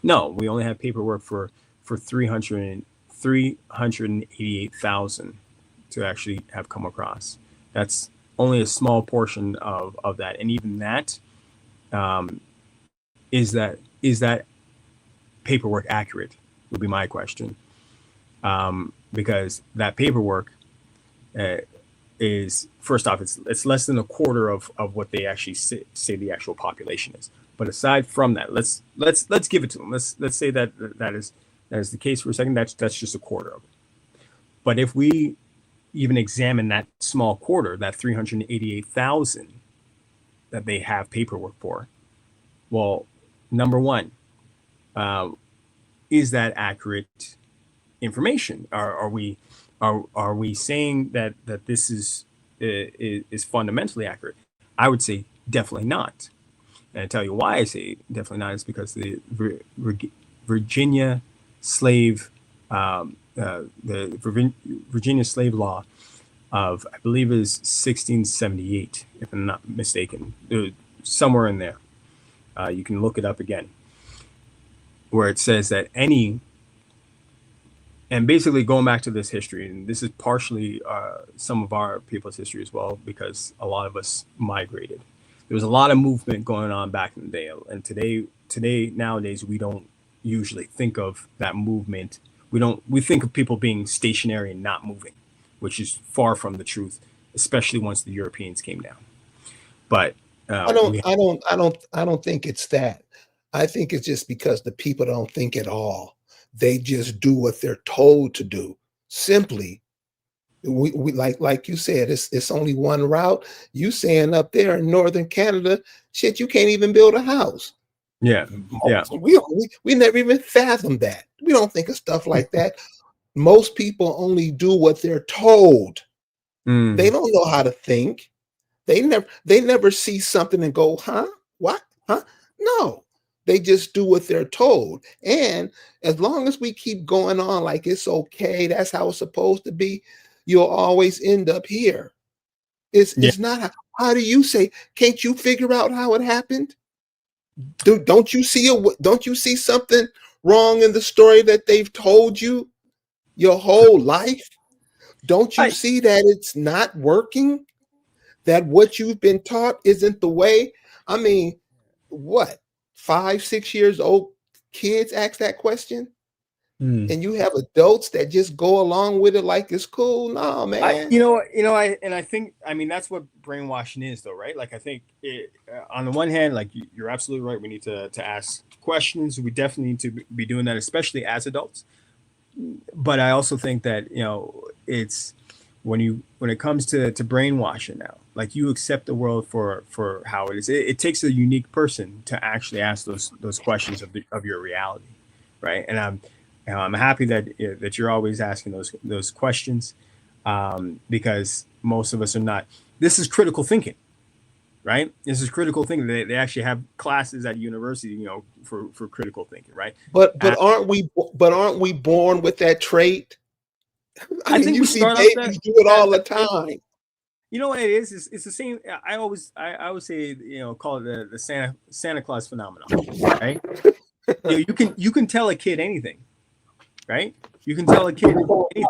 No, we only have paperwork for 388,000 to actually have come across. That's only a small portion of that, and even that, um, is that paperwork accurate? Would be my question, because that paperwork, uh, is, first off, it's less than a quarter of what they actually say the actual population is. But aside from that, let's give it to them. Let's say that is the case for a second. That's just a quarter of it. But if we even examine that small quarter, that 388,000 that they have paperwork for, well, number one, uh, is that accurate information? Are we saying that this is fundamentally accurate? I would say definitely not. And I tell you why I say definitely not is because Virginia slave the Virginia slave law of, I believe, is 1678, if I'm not mistaken, somewhere in there. You can look it up again, where it says that any, and basically going back to this history, and this is partially some of our people's history as well, because a lot of us migrated. There was a lot of movement going on back in the day, and nowadays we don't usually think of that movement. We think of people being stationary and not moving, which is far from the truth, especially once the Europeans came down. But I don't, we I don't, I don't, I don't think it's that. I think it's just because the people don't think at all. They just do what they're told to do. Simply, we like you said, it's only one route. You saying up there in northern Canada, shit, you can't even build a house. Yeah, yeah. We never even fathomed that. We don't think of stuff like that. Most people only do what they're told. They Mm, don't know how to think. They never see something and go, huh? What? Huh? No. They just do what they're told. And as long as we keep going on like it's okay, that's how it's supposed to be, you'll always end up here. yeah. It's not how do you say, can't you figure out how it happened? Don't you see something wrong in the story that they've told you your whole life? Don't you I see that it's not working? That what you've been taught isn't the way? I mean, what, 5, 6 years old kids ask that question? mm. And you have adults that just go along with it like it's cool? No, I man. you know you know I think, I mean, that's what brainwashing is, though, right? Like, I think on the one hand, like, you're absolutely right. We need to ask questions. We definitely need to be doing that, especially as adults. But I also think that, it's, when it comes to brainwashing now, like, you accept the world for how it is. It takes a unique person to actually ask those questions of your reality, right? And I'm happy that you're always asking those questions, because most of us are not. This is critical thinking, right? This is critical thinking. They actually have classes at university, for critical thinking, right? But Uh, but aren't we born with that trait? I I mean, think you we see start off that babies do it that all that the way. time. You know what it is? It's the same. I always say, call it the Santa Claus phenomenon, right? You can tell a kid anything, right? You can tell a kid anything,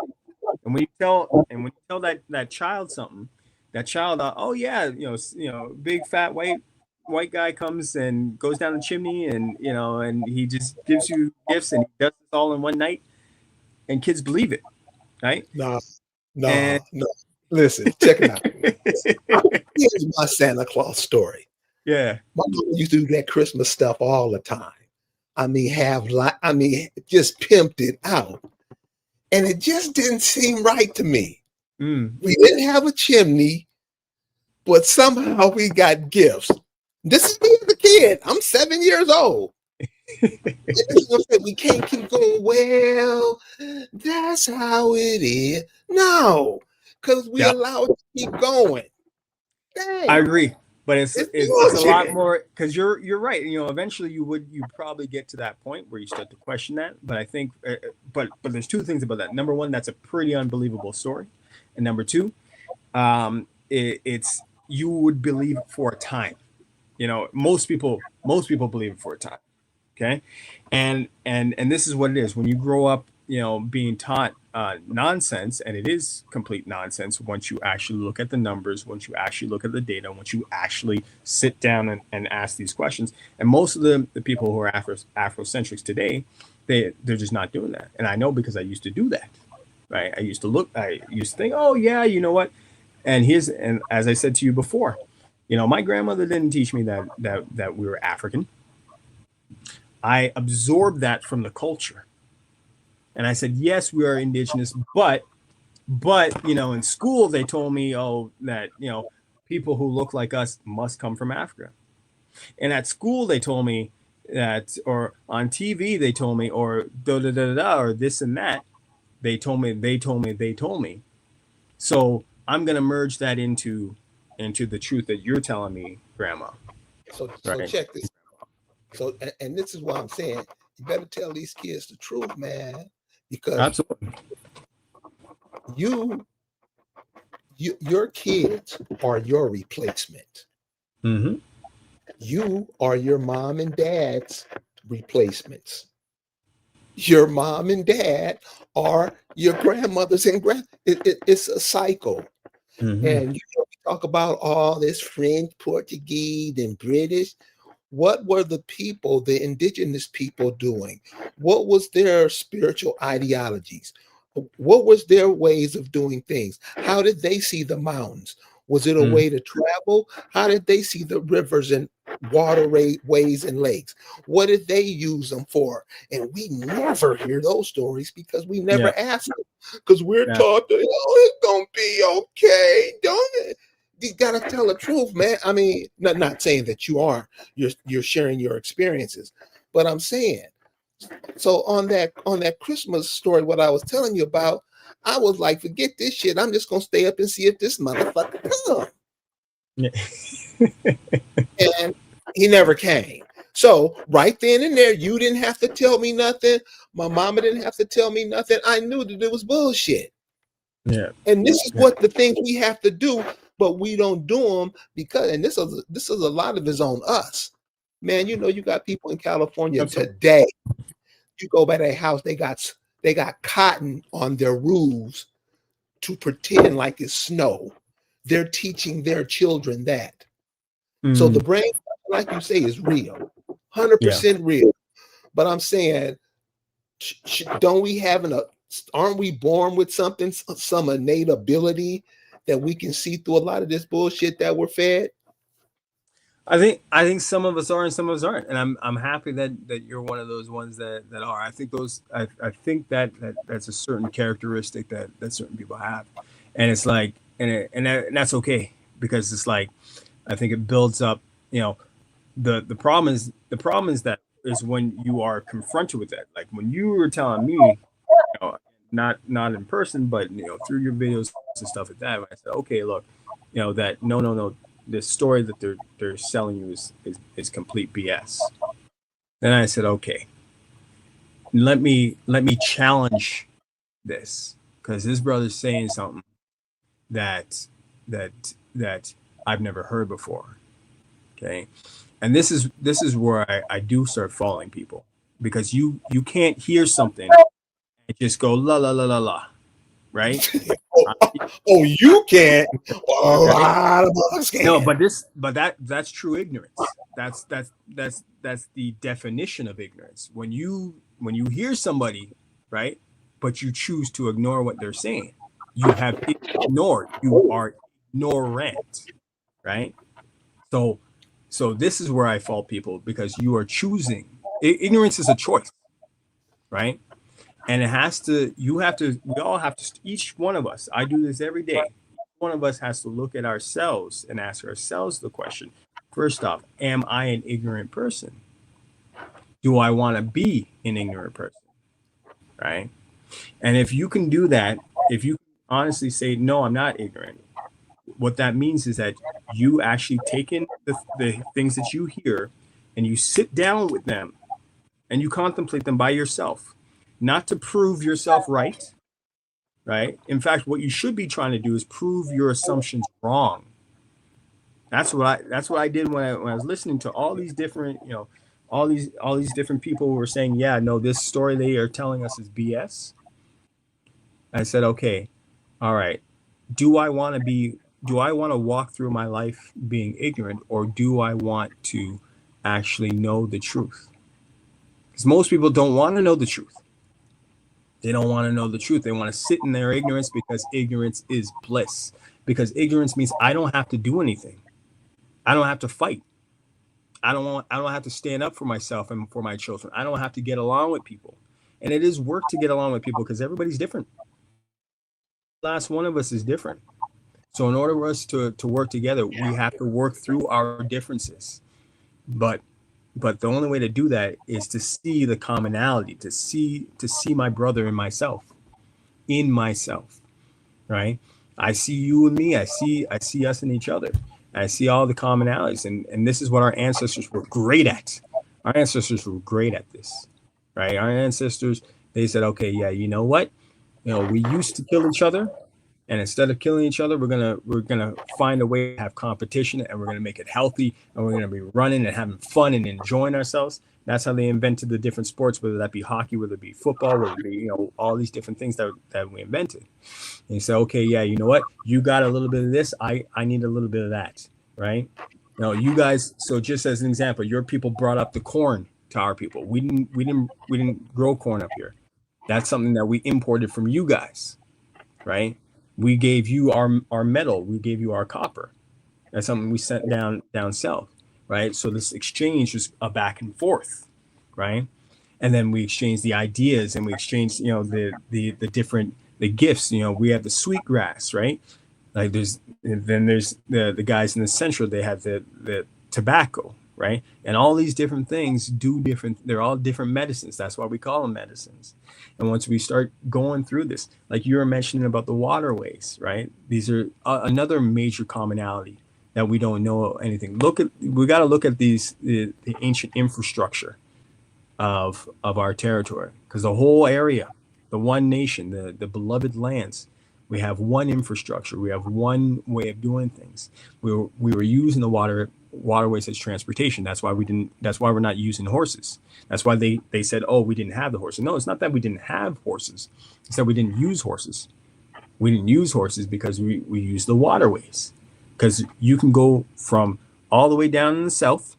and when you tell that child something, that child, oh yeah, big fat white guy comes and goes down the chimney, and and he just gives you gifts, and he does this all in one night, and kids believe it, right? No, And no, no. Listen, check it out. Here's my Santa Claus story. yeah, My mom used to do that Christmas stuff all the time. I mean, just pimped it out. And it just didn't seem right to me. mm, We didn't have a chimney, but somehow we got gifts. This is me as a kid. I'm 7 years old. We can't keep going. Well, that's how it is. No, because we yeah. allow it to keep going. I Dang, agree, but it's it's a lot bullshit. more because you're right. Eventually you probably get to that point where you start to question that. But I think, but there's two things about that. Number one, that's a pretty unbelievable story, and number two, it's you would believe it for a time. Most people believe it for a time. Okay, and this is what it is when you grow up, being taught nonsense, and it is complete nonsense once you actually look at the numbers, once you actually look at the data, once you actually sit down and ask these questions. And most of the people who are afrocentrics today, they're just not doing that. And I know because I used to do that, right? I used to think, oh yeah, you know what? And as I said to you before, my grandmother didn't teach me that we were African. I absorbed that from the culture. And I said, yes, we are indigenous, but in school they told me, oh, that people who look like us must come from Africa. And at school they told me that, or on TV they told me, or da da da da, or this and that. They told me. So I'm gonna merge that into the truth that you're telling me, Grandma. So Right? check this. So and this is what I'm saying. You better tell these kids the truth, man, because Absolutely. you, your kids are your replacement. Mm-hmm. You are your mom and dad's replacements. Your mom and dad are your grandmothers and it's a cycle. Mm-hmm. And we talk about all this French, Portuguese, and British. What were the people, the indigenous people doing? What was their spiritual ideologies? What was their ways of doing things? How did they see the mountains? Was it a Mm-hmm. way to travel? How did they see the rivers and waterways and lakes? What did they use them for? And we never hear those stories because we Yeah. never ask them. Because we're Yeah. taught that, oh, it's gonna be okay, don't it? You gotta tell the truth, man. I mean, not saying that you are, you're sharing your experiences, but I'm saying, so on that Christmas story, what I was telling you about, I was like, forget this shit. I'm just gonna stay up and see if this motherfucker comes. Yeah. And he never came. So right then and there, you didn't have to tell me nothing. My mama didn't have to tell me nothing. I knew that it was bullshit. Yeah. And this is Yeah. what the things we have to do, but we don't do them because, and this is a lot of is on us. Man, you got people in California Absolutely. today. You go by their house, they got cotton on their roofs to pretend like it's snow. They're teaching their children that. So the Mm, brain, like you say, is real, yeah. 100% real. But I'm saying, don't we have aren't we born with something, some innate ability that we can see through a lot of this bullshit that we're fed? I think some of us are and some of us aren't, and I'm happy that you're one of those ones that are. I think that's a certain characteristic that certain people have, and it's like and that's okay because it's like I think it builds up. You know, the problem is that is when you are confronted with that. Like when you were telling me, not in person, but through your videos and stuff like that. I said, okay, look, that no, this story that they're selling you is complete BS. Then I said, okay, let me challenge this because this brother's saying something that that I've never heard before. Okay, and this is where I do start following people, because you can't hear something and just go la la la la la, right? Oh, oh, you can't. A Right? lot of us No, can. but that's true ignorance. That's the definition of ignorance. When you hear somebody, right, but you choose to ignore what they're saying, you have ignored. You are ignorant, right? So this is where I fault people, because you are choosing. Ignorance is a choice, right? And it has to. You have to. We all have to. Each one of us. I do this every day. One of us has to look at ourselves and ask ourselves the question: first off, am I an ignorant person? Do I want to be an ignorant person? Right? And if you can do that, if you honestly say no, I'm not ignorant, what that means is that you actually take in the things that you hear, and you sit down with them and you contemplate them by yourself, not to prove yourself right, right? In fact, what you should be trying to do is prove your assumptions wrong. That's what I did when I was listening to all these different, all these different people who were saying, yeah, no, this story they are telling us is BS. I said, okay, all right. Do I want to be do I want to walk through my life being ignorant, or do I want to actually know the truth? Because most people don't want to know the truth. They don't want to know the truth. They want to sit in their ignorance, because ignorance is bliss. Because ignorance means I don't have to do anything. I don't have to fight. I don't have to stand up for myself and for my children. I don't have to get along with people. And it is work to get along with people, because everybody's different. Last one of us is different. So in order for us to work together, we have to work through our differences. But the only way to do that is to see the commonality, to see my brother in myself, right? I see you and me. I see us in each other. I see all the commonalities, and this is what our ancestors were great at. Our ancestors were great at this, right? Our ancestors, they said, okay, yeah, you know what? We used to kill each other, and instead of killing each other, we're gonna find a way to have competition, and we're gonna make it healthy, and we're gonna be running and having fun and enjoying ourselves. That's how they invented the different sports, whether that be hockey, whether it be football, whether it be all these different things that we invented. And you say, okay, yeah, you know what? You got a little bit of this. I need a little bit of that, right? You guys. So just as an example, your people brought up the corn to our people. We didn't grow corn up here. That's something that we imported from you guys, right? We gave you our metal. We gave you our copper. That's something we sent down south, right? So this exchange was a back and forth, right? And then we exchanged the ideas, and we exchanged the different the gifts. We have the sweet grass, right? Like there's the guys in the central, they have the tobacco, right? And all these different things do different, they're all different medicines. That's why we call them medicines. And once we start going through this, like you were mentioning about the waterways, right? These are another major commonality that we don't know anything. We got to look at the ancient infrastructure of our territory, because the whole area, the one nation, the beloved lands, we have one infrastructure, we have one way of doing things. We were using the waterways as transportation. That's why we're not using horses. That's why they said, oh, we didn't have the horses. No, it's not that we didn't have horses, it's that we didn't use horses. We didn't use horses because we used the waterways, because you can go from all the way down in the south,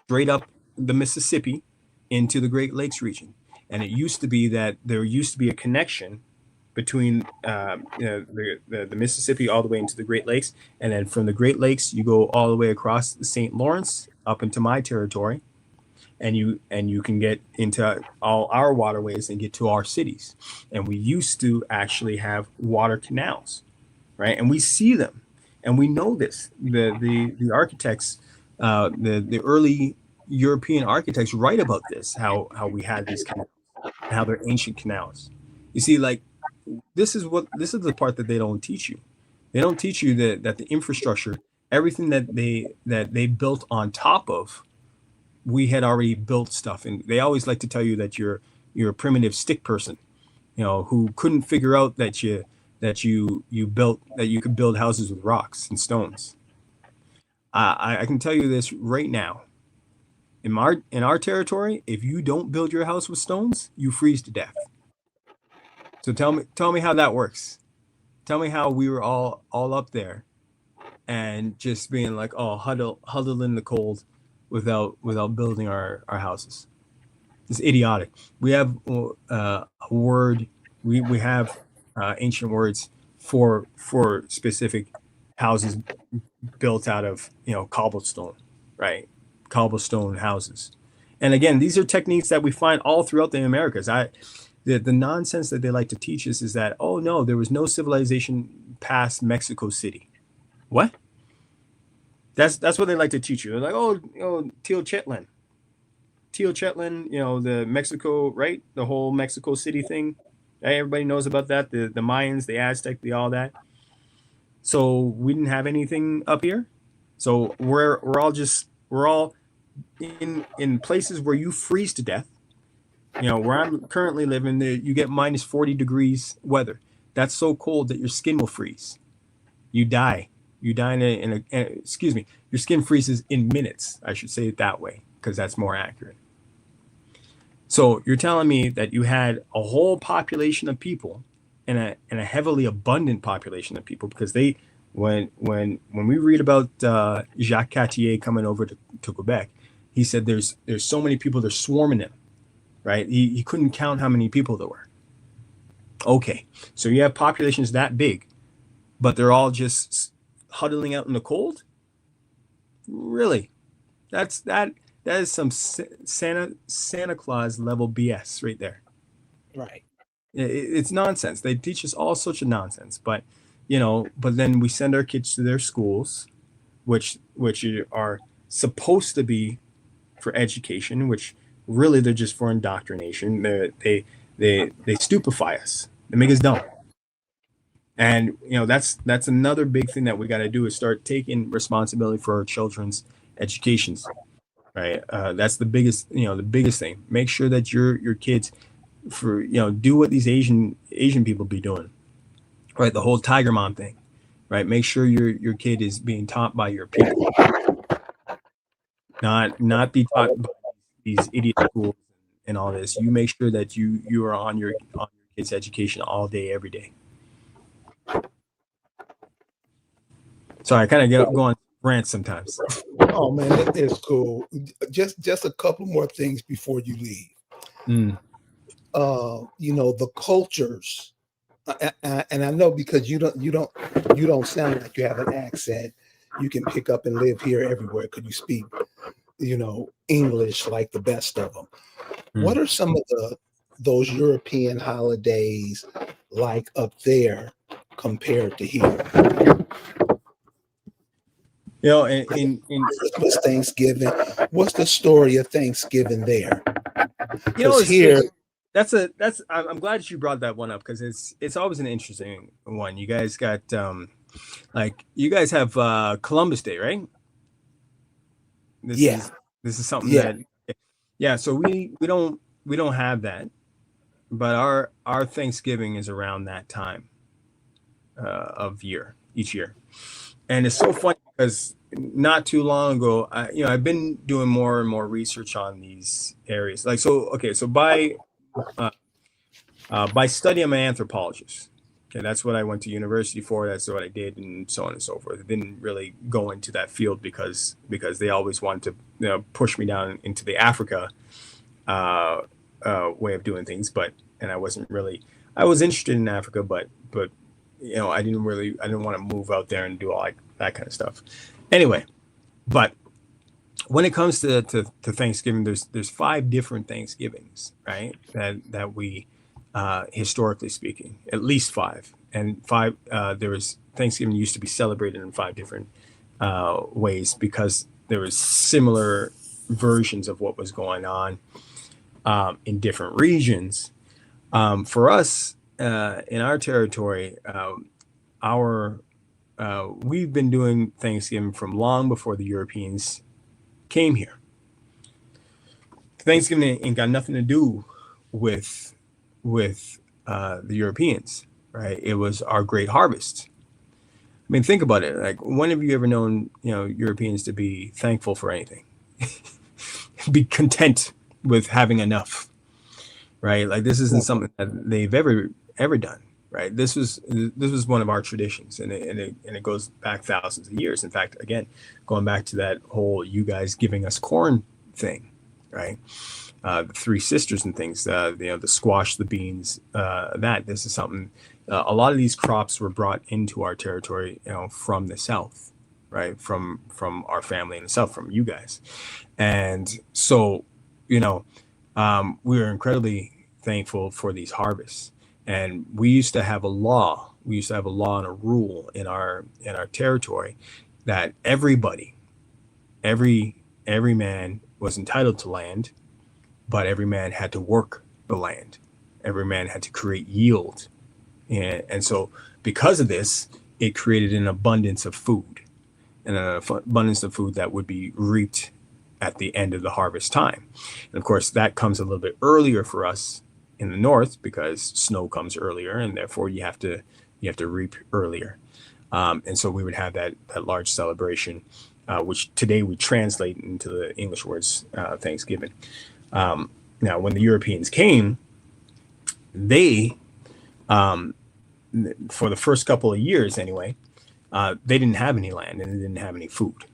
straight up the Mississippi into the Great Lakes region. And it used to be that there used to be a connection between the Mississippi all the way into the Great Lakes. And then from the Great Lakes, you go all the way across the St. Lawrence up into my territory. And you can get into all our waterways and get to our cities. And we used to actually have water canals, right? And we see them, and we know this. The architects, the early European architects write about this, how we had these canals, and how they're ancient canals. You see, like this is the part that they don't teach you. They don't teach you that the infrastructure, everything that they built on top of, we had already built stuff. And they always like to tell you that you're a primitive stick person, who couldn't figure out that that you built, that you could build houses with rocks and stones. I can tell you this right now. In our territory, if you don't build your house with stones, you freeze to death. So tell me how that works. Tell me how we were all up there and just being like, oh, huddle in the cold without building our houses. It's idiotic. We have a word. We have ancient words for specific houses built out of cobblestone, right? Cobblestone houses. And again, these are techniques that we find all throughout the Americas. The nonsense that they like to teach us is that, oh no, there was no civilization past Mexico City. What? That's what they like to teach you. They're like, oh, Teochetlan, the Mexico, right? The whole Mexico City thing. Right? Everybody knows about that. The Mayans, the Aztec, the all that. So we didn't have anything up here. So we're all in places where you freeze to death. Where I'm currently living, you get minus 40 degrees weather. That's so cold that your skin will freeze. You die. You die excuse me, your skin freezes in minutes. I should say it that way because that's more accurate. So you're telling me that you had a whole population of people and a heavily abundant population of people, because when we read about Jacques Cartier coming over to Quebec, he said there's so many people, they're swarming him, right? He couldn't count how many people there were. Okay, so you have populations that big, but they're all just huddling out in the cold? Really? That is some Santa Claus level BS right there. Right. It's nonsense. They teach us all sorts of nonsense, but then we send our kids to their schools, which are supposed to be for education, which really they're just for indoctrination. They stupefy us. They make us dumb. And that's another big thing that we got to do, is start taking responsibility for our children's educations. Right. That's the biggest thing. Make sure that your kids do what these Asian people be doing. Right. The whole Tiger Mom thing. Right. Make sure your kid is being taught by your people, not be taught by these idiot schools and all this. You make sure that you are on your kids' education all day, every day. So I kind of go on rants sometimes. Oh man, that is cool. Just a couple more things before you leave. Mm. The cultures, and I know because you don't sound like you have an accent. You can pick up and live here everywhere. Could you speak, English like the best of them? Mm. What are some of those European holidays like up there compared to here? In Christmas, Thanksgiving. What's the story of Thanksgiving there? it's here, that's I'm glad that you brought that one up, because it's always an interesting one. You guys got you guys have Columbus Day, right? This yeah, is something yeah. that so we don't have that, but our Thanksgiving is around that time of year each year. And it's so funny because not too long ago, I've been doing more and more research on these areas. So by study, I'm an anthropologist. Okay, that's what I went to university for. That's what I did, and so on and so forth. I didn't really go into that field because they always wanted to push me down into the Africa way of doing things. And I was interested in Africa, but I didn't want to move out there and do all that kind of stuff. Anyway, but when it comes to Thanksgiving, there's 5 different Thanksgivings, right? That we historically speaking, at least 5, and 5. There was Thanksgiving used to be celebrated in 5 different ways, because there was similar versions of what was going on in different regions. For us in our territory, we've been doing Thanksgiving from long before the Europeans came here. Thanksgiving ain't got nothing to do with the Europeans. right? It was our great harvest. I mean, think about it. Like, when have you ever known, Europeans to be thankful for anything? Be content with having enough, right? Like, this isn't something that they've ever done, right? This was one of our traditions, and it goes back thousands of years. In fact, again, going back to that whole you guys giving us corn thing, right? The three sisters and things, the squash, the beans, that this is something. A lot of these crops were brought into our territory, from the south, right? From our family in the south, from you guys, and so, you know, we are incredibly thankful for these harvests. And we used to have a law. We used to have a law and a rule in our territory that every man was entitled to land, but every man had to work the land. Every man had to create yield. And so, because of this, it created an abundance of food, and an abundance of food that would be reaped at the end of the harvest time. And of course, that comes a little bit earlier for us in the north because snow comes earlier, and therefore you have to reap earlier. And so we would have that large celebration, which today we translate into the English words Thanksgiving. Now, when the Europeans came, they, for the first couple of years anyway, they didn't have any land and they didn't have any food.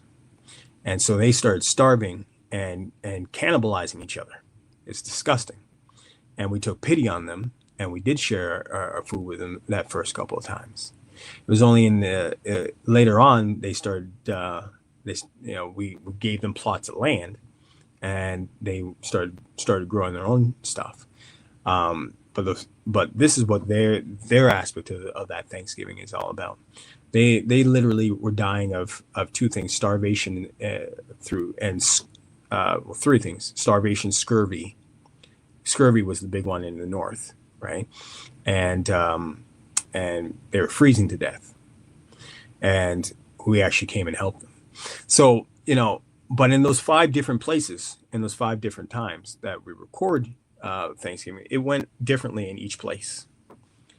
And so they started starving and cannibalizing each other. It's disgusting. And we took pity on them, and we did share our food with them that first couple of times. It was only in the later on they started. We gave them plots of land, and they started growing their own stuff. But this is what their aspect of that Thanksgiving is all about. They literally were dying of two things: starvation, through and three things: starvation, scurvy. Scurvy was the big one in the north, right? And they were freezing to death, and we actually came and helped them. So, but in those five different places, in those five different times that we record Thanksgiving, it went differently in each place,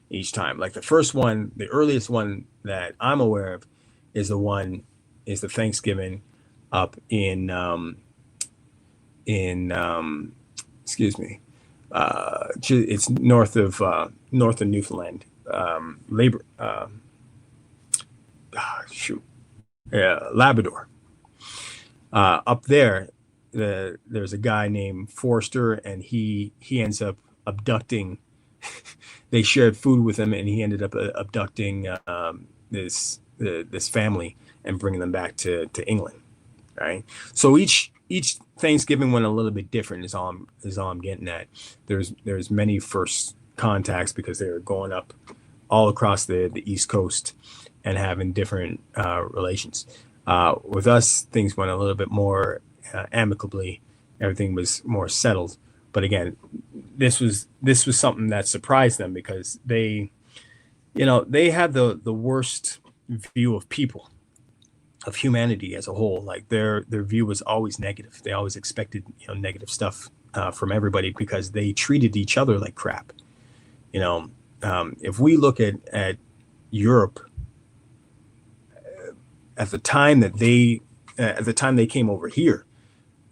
each time. Like the first one, the earliest one that I'm aware of, is the Thanksgiving up in excuse me, it's north of Newfoundland, labor shoot, Labrador. Up there, there's a guy named Forster, and he ends up abducting. They shared food with him, and he ended up abducting this family and bringing them back to England. Right. So each Thanksgiving went a little bit different. Is all I'm getting at. There's many first contacts because they were going up all across the East Coast and having different relations. With us, things went a little bit more amicably. Everything was more settled. But again, this was something that surprised them because they had the worst view of people, of humanity as a whole. Like their view was always negative. They always expected negative stuff from everybody because they treated each other like crap. If we look at Europe at the time they came over here,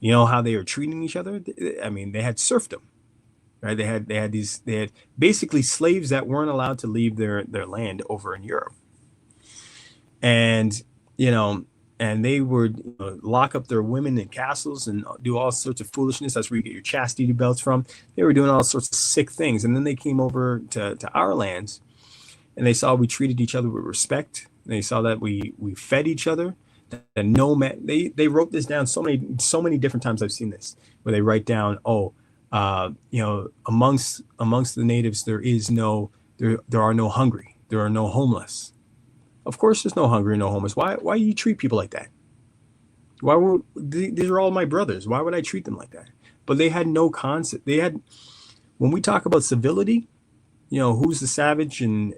how they were treating each other. I mean, they had serfdom, right? They had basically slaves that weren't allowed to leave their land over in Europe, and and they would lock up their women in castles and do all sorts of foolishness. That's where you get your chastity belts from. They were doing all sorts of sick things, and then they came over to our lands, and they saw we treated each other with respect. They saw that we fed each other. That no man, they wrote this down so many different times. I've seen this where they write down, amongst the natives there are no hungry, there are no homeless. Of course, there's no hungry, no homeless. Why do you treat people like that? These are all my brothers? Why would I treat them like that? But they had no concept. When we talk about civility, who's the savage and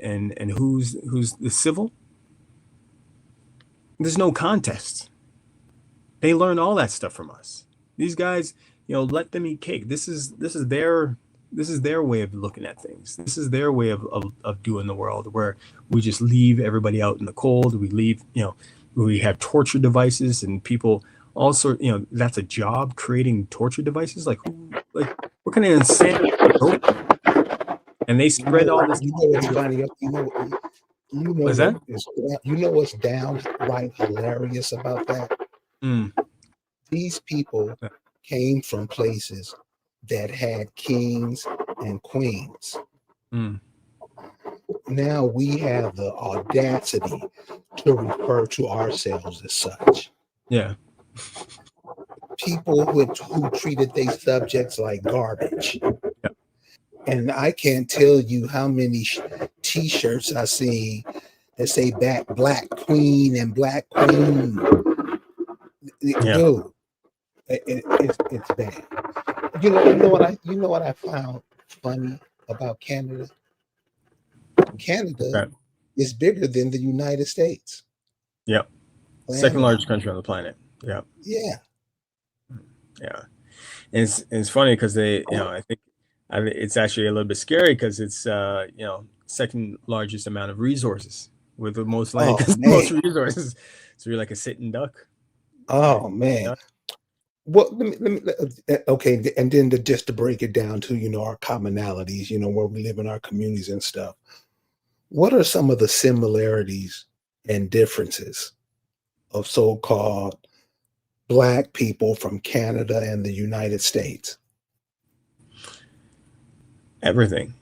who's the civil. There's no contest. They learned all that stuff from us. These guys, let them eat cake. This is their this is their way of looking at things. This is their way of doing the world, where we just leave everybody out in the cold. We leave, we have torture devices and people all sort, that's a job, creating torture devices. Like who, like what kind of insanity? And they spread all this. You know what's funny? You know What's that? you know what's downright hilarious about that? Mm, These people came from places that had kings and queens. mm, Now we have the audacity to refer to ourselves as such. yeah. People who treated their subjects like garbage. Yeah. And I can't tell you how many t-shirts I see that say black queen and black queen. Yeah. Dude, it's bad. You know what I found funny about Canada? Canada Right. is bigger than the United States. Yeah. Second largest country on the planet. Yeah. Yeah. Yeah. And it's funny because they, I think it's actually a little bit scary because it's, second largest amount of resources with the most land, most resources. So you're like a sitting duck. Oh man. Duck. Well, okay, and then just to break it down to our commonalities, where we live in our communities and stuff. What are some of the similarities and differences of so-called Black people from Canada and the United States? Everything.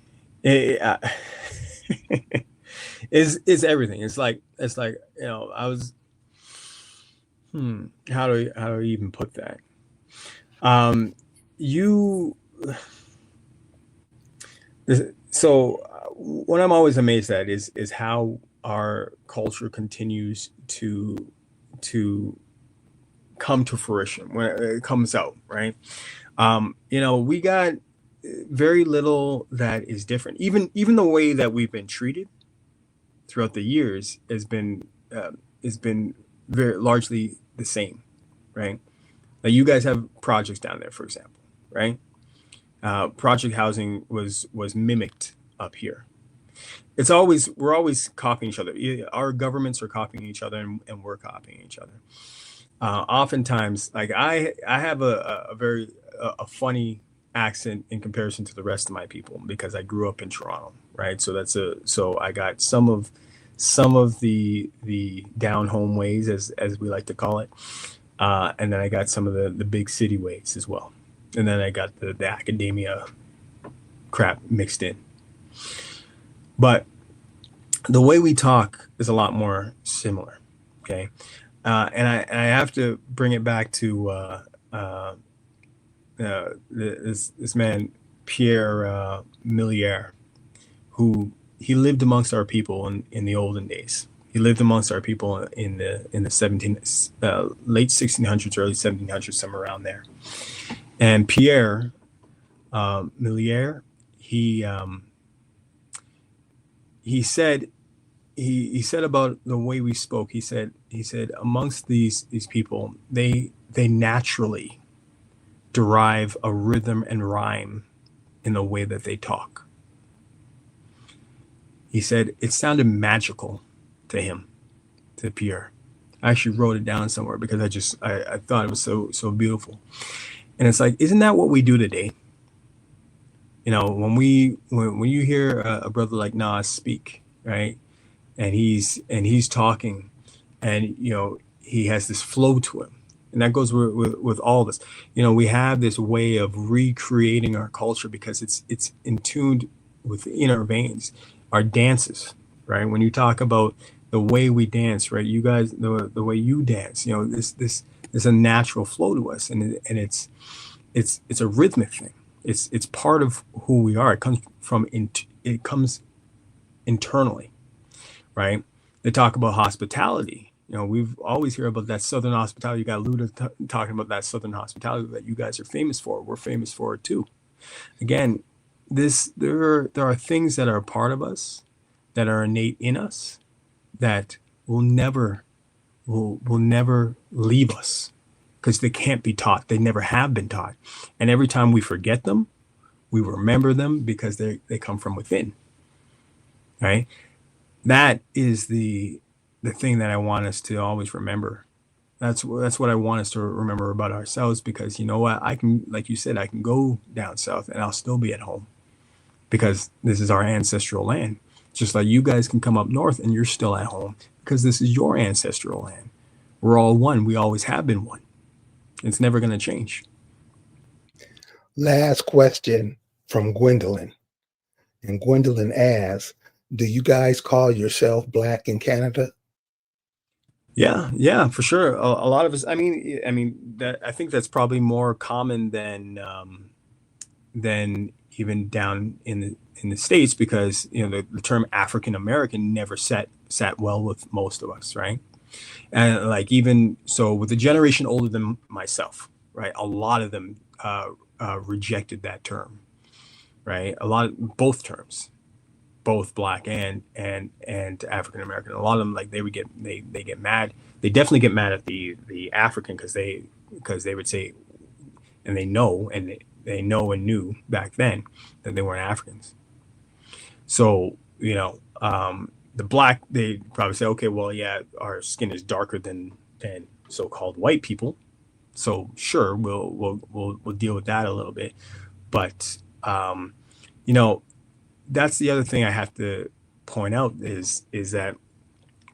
Is everything. It's like I was. How do I even put that? So what I'm always amazed at is how our culture continues to come to fruition when it comes out, right? We got very little that is different. Even the way that we've been treated throughout the years has been very largely the same, right? Like you guys have projects down there, for example, right? Project housing was mimicked up here. We're always copying each other. Our governments are copying each other, and we're copying each other. Oftentimes, like I have a very funny accent in comparison to the rest of my people because I grew up in Toronto, right? So I got some of the down home ways, as we like to call it, and then I got some of the big city ways as well, and then I got the academia crap mixed in. But the way we talk is a lot more similar, okay? And I have to bring it back to this man Pierre Millier, who he lived amongst our people in the olden days. He lived amongst our people in the late 1600s, early 1700s, somewhere around there. And Pierre Millier, he said about the way we spoke. He said amongst these people, they naturally derive a rhythm and rhyme in the way that they talk. He said it sounded magical to him, to Pierre. I actually wrote it down somewhere because I thought it was so beautiful. And it's like, isn't that what we do today? When you hear a brother like Nas speak, right? And he's talking, and he has this flow to him, and that goes with all this. We have this way of recreating our culture because it's in tuned within our veins. Our dances, right? When you talk about the way we dance, right? You guys, the way you dance, this is a natural flow to us, and it's a rhythmic thing. It's part of who we are. It comes internally, right? They talk about hospitality. We've always hear about that Southern hospitality. You got Luda talking about that Southern hospitality that you guys are famous for. We're famous for it too. Again, there are things that are a part of us, that are innate in us, that will never leave us because they can't be taught. They never have been taught. And every time we forget them, We remember them because they come from within, right? That is the thing that I want us to always remember. That's what I want us to remember about ourselves, because you know what, I can, like you said, I can go down south and I'll still be at home because this is our ancestral land. Just like you guys can come up north and you're still at home because this is your ancestral land. We're all one. We always have been one. It's never going to change. Last question from Gwendolyn. And Gwendolyn asks, do you guys call yourself Black in Canada? Yeah, yeah, for sure. A lot of us. That I think that's probably more common than even down in the states, because the term African American never sat well with most of us, right? And like, even so, with a generation older than myself, right, a lot of them rejected that term, right? Both terms, both Black and African American. A lot of them, like, they get mad. They definitely get mad at the African, because they would say, and they know and knew back then that they weren't Africans. So the Black, they probably say, okay, well, yeah, our skin is darker than so-called white people, so sure, we'll deal with that a little bit. But you know that's the other thing I have to point out, is that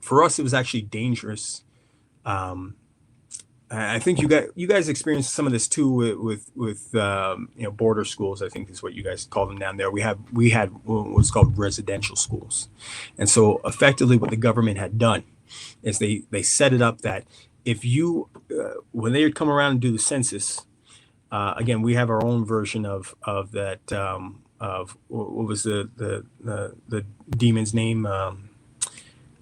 for us it was actually dangerous. um I think you guys experienced some of this too with border schools. I think is what you guys call them down there. We had what's called residential schools, and so effectively what the government had done is they set it up that if you when they would come around and do the census, again, we have our own version of that, of what was the demon's name,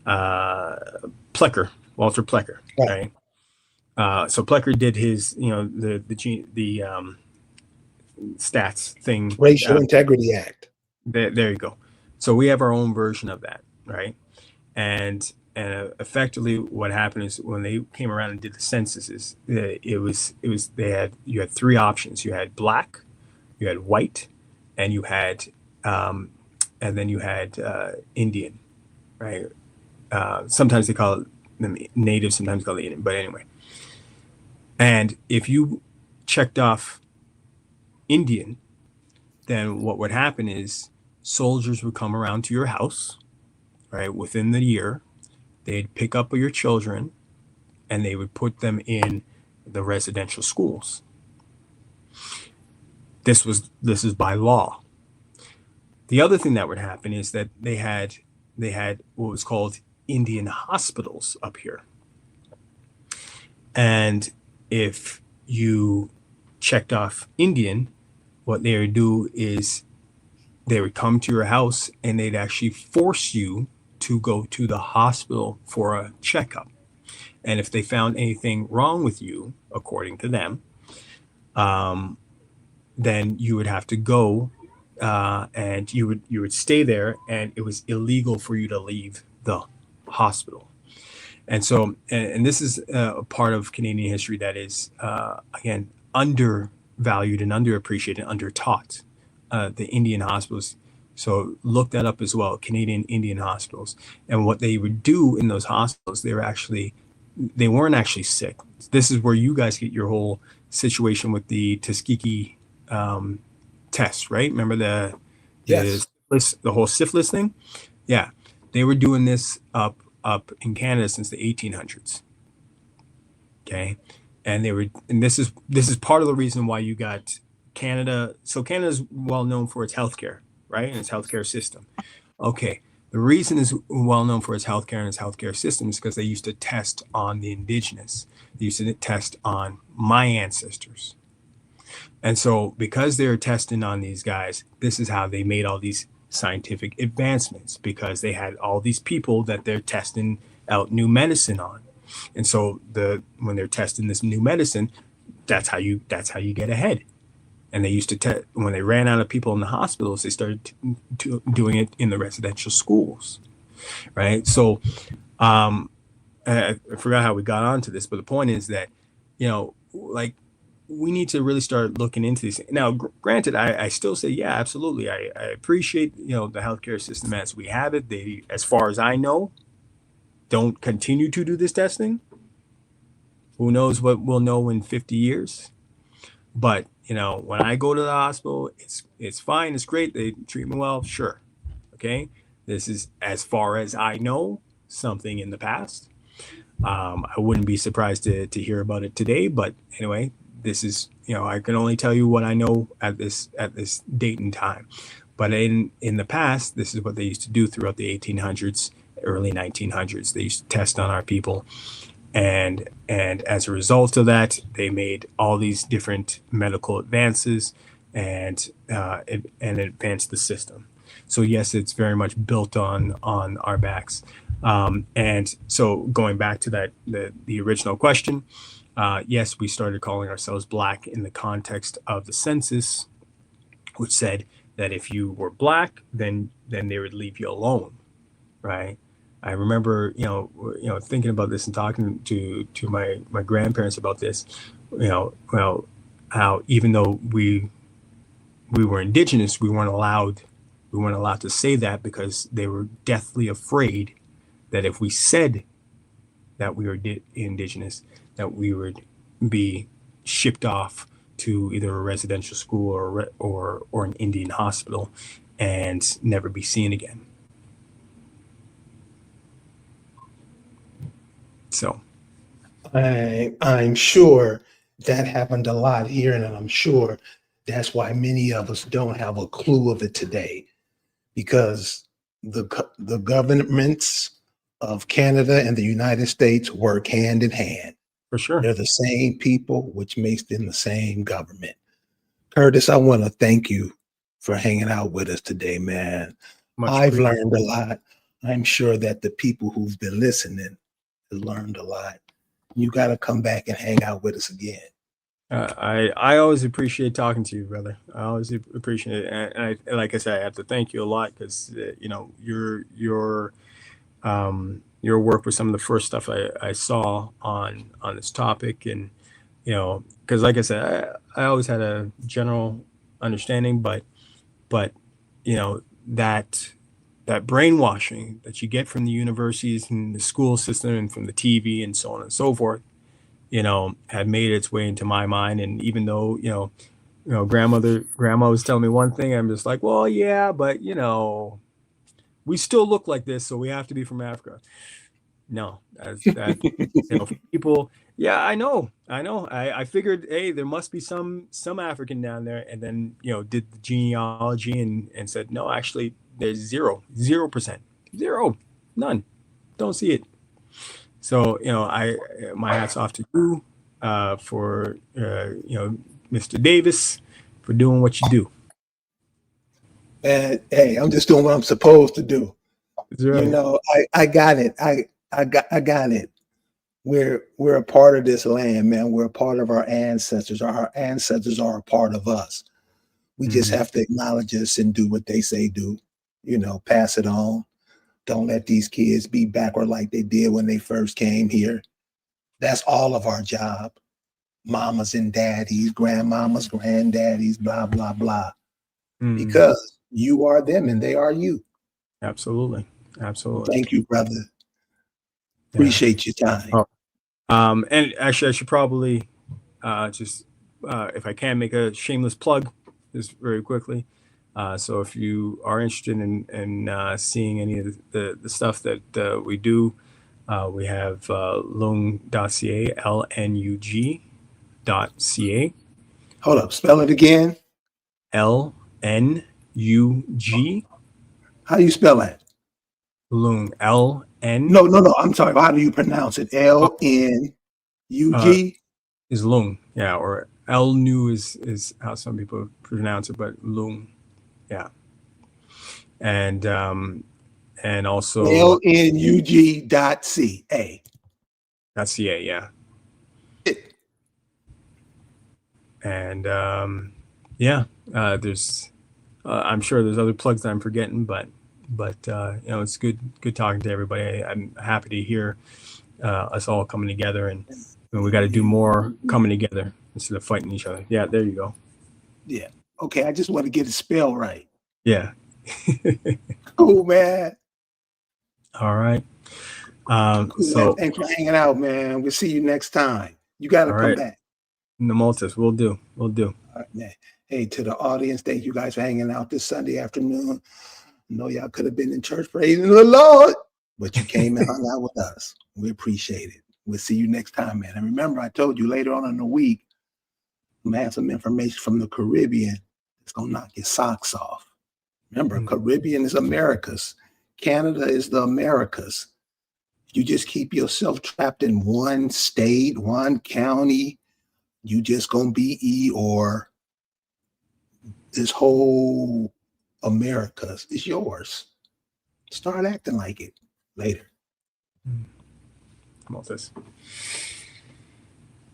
Plecker, Walter Plecker, Right. right? So Plecker did his, the stats thing. Racial Integrity Act. There you go. So we have our own version of that, right? And effectively, what happened is when they came around and did the censuses, you had three options. You had Black, you had white, and you had and then you had Indian, right? Sometimes they call them native, sometimes they call it Indian, but anyway. And if you checked off Indian, then what would happen is soldiers would come around to your house, right, within the year. They'd pick up your children and they would put them in the residential schools. This is by law. The other thing that would happen is that they had what was called Indian hospitals up here. And if you checked off Indian, what they would do is they would come to your house and they'd actually force you to go to the hospital for a checkup. And if they found anything wrong with you, according to them, then you would have to go, and you would stay there, and it was illegal for you to leave the hospital. And so, and this is a part of Canadian history that is, again, undervalued and underappreciated and undertaught. The Indian hospitals. So look that up as well, Canadian Indian hospitals. And what they would do in those hospitals, they weren't actually sick. This is where you guys get your whole situation with the Tuskegee test, right? Remember Yes. the whole syphilis thing? Yeah, they were doing this up in Canada since the 1800s. Okay, and this is part of the reason why you got Canada. So Canada is well known for its healthcare, right, and its healthcare system. Okay, the reason is well known for its healthcare and its healthcare system is because they used to test on the Indigenous. They used to test on my ancestors. And so because they're testing on these guys, this is how they made all these scientific advancements, because they had all these people that they're testing out new medicine on. And so when they're testing this new medicine, that's how you get ahead. And they used to when they ran out of people in the hospitals, they started doing it in the residential schools, right? So I forgot how we got onto this, but the point is that, like, we need to really start looking into these things. Now, granted, I still say, yeah, absolutely. I appreciate, the healthcare system as we have it. They, as far as I know, don't continue to do this testing. Who knows what we'll know in 50 years? But, when I go to the hospital, it's fine. It's great. They treat me well. Sure. Okay. This is, as far as I know, something in the past. I wouldn't be surprised to hear about it today, but anyway, this is, I can only tell you what I know at this date and time. But in the past, this is what they used to do throughout the 1800s, early 1900s. They used to test on our people, and as a result of that, they made all these different medical advances and advanced the system. So yes, it's very much built on our backs. And so going back to that, the original question, yes, we started calling ourselves Black in the context of the census, which said that if you were Black, then they would leave you alone, right? I remember, thinking about this and talking to my grandparents about this, well, how even though we were indigenous, we weren't allowed to say that because they were deathly afraid that if we said that we were indigenous, that we would be shipped off to either a residential school or an Indian hospital and never be seen again. So, I'm sure that happened a lot here, and I'm sure that's why many of us don't have a clue of it today, because the governments of Canada and the United States work hand in hand. for sure, They're the same people, which makes them the same government. Curtis, I want to thank you for hanging out with us today, man. much I've appreciated. learned a lot. I'm sure that the people who've been listening have learned a lot. You got to come back and hang out with us again. I always appreciate talking to you, brother. I always appreciate it, and like I said, I have to thank you a lot because your work was some of the first stuff I saw on this topic, and because like I said, I always had a general understanding, but that brainwashing that you get from the universities and the school system and from the TV and so on and so forth, had made its way into my mind. And even though, grandma was telling me one thing, I'm just like, well, yeah, but we still look like this, so we have to be from Africa. No, that's that, for people. Yeah, I know. I figured, hey, there must be some African down there, and then did the genealogy and said, no, actually, there's 0%, zero, none, don't see it. So I my hats off to you for Mr. Davis, for doing what you do. And hey, I'm just doing what I'm supposed to do. That's right. I got it. I got it. We're a part of this land, man. We're a part of our ancestors. Our ancestors are a part of us. We just Mhm. have to acknowledge this and do what they say do. Pass it on. Don't let these kids be backward like they did when they first came here. That's all of our job. Mamas and daddies, grandmamas, granddaddies, blah, blah, blah. Mhm. Because you are them and they are you. Absolutely, Well, absolutely. thank you, brother. Yeah. Appreciate your time. Oh, and actually, I should probably just, if I can, make a shameless plug just very quickly. So if you are interested in seeing any of the stuff that we do, we have lung.ca, LNUG.ca, Hold up, spell it again. LNUG, How do you spell that? lung, LN, No, no, no. I'm sorry. How do you pronounce it? oh, uh, LNUG? is lung, yeah, or LNU is how some people pronounce it, but lung, yeah. And also LNUG.ca. .ca, yeah. And yeah, there's I'm sure there's other plugs that I'm forgetting, but it's good talking to everybody. I'm happy to hear us all coming together, and we got to do more coming together. instead of fighting each other. Yeah, there you go. Yeah. Okay, I just want to get the spell right. Yeah. Cool, man. All right. Cool, man. So, Thanks for hanging out, man. We'll see you next time. You got to all come right, back. the Maltese, we'll do. We'll do. All right, man. Hey, to the audience, thank you guys for hanging out this Sunday afternoon. I know y'all could have been in church praising the Lord, but you came and hung out with us. We appreciate it. We'll see you next time, man. And remember, I told you later on in the week, I'm gonna have some information from the Caribbean. It's gonna knock your socks off. Remember, Mm. Caribbean is Americas. Canada is the Americas. You just keep yourself trapped in one state, one county, you just gonna be Eeyore. This whole Americas is yours. Start acting like it later. Maltese.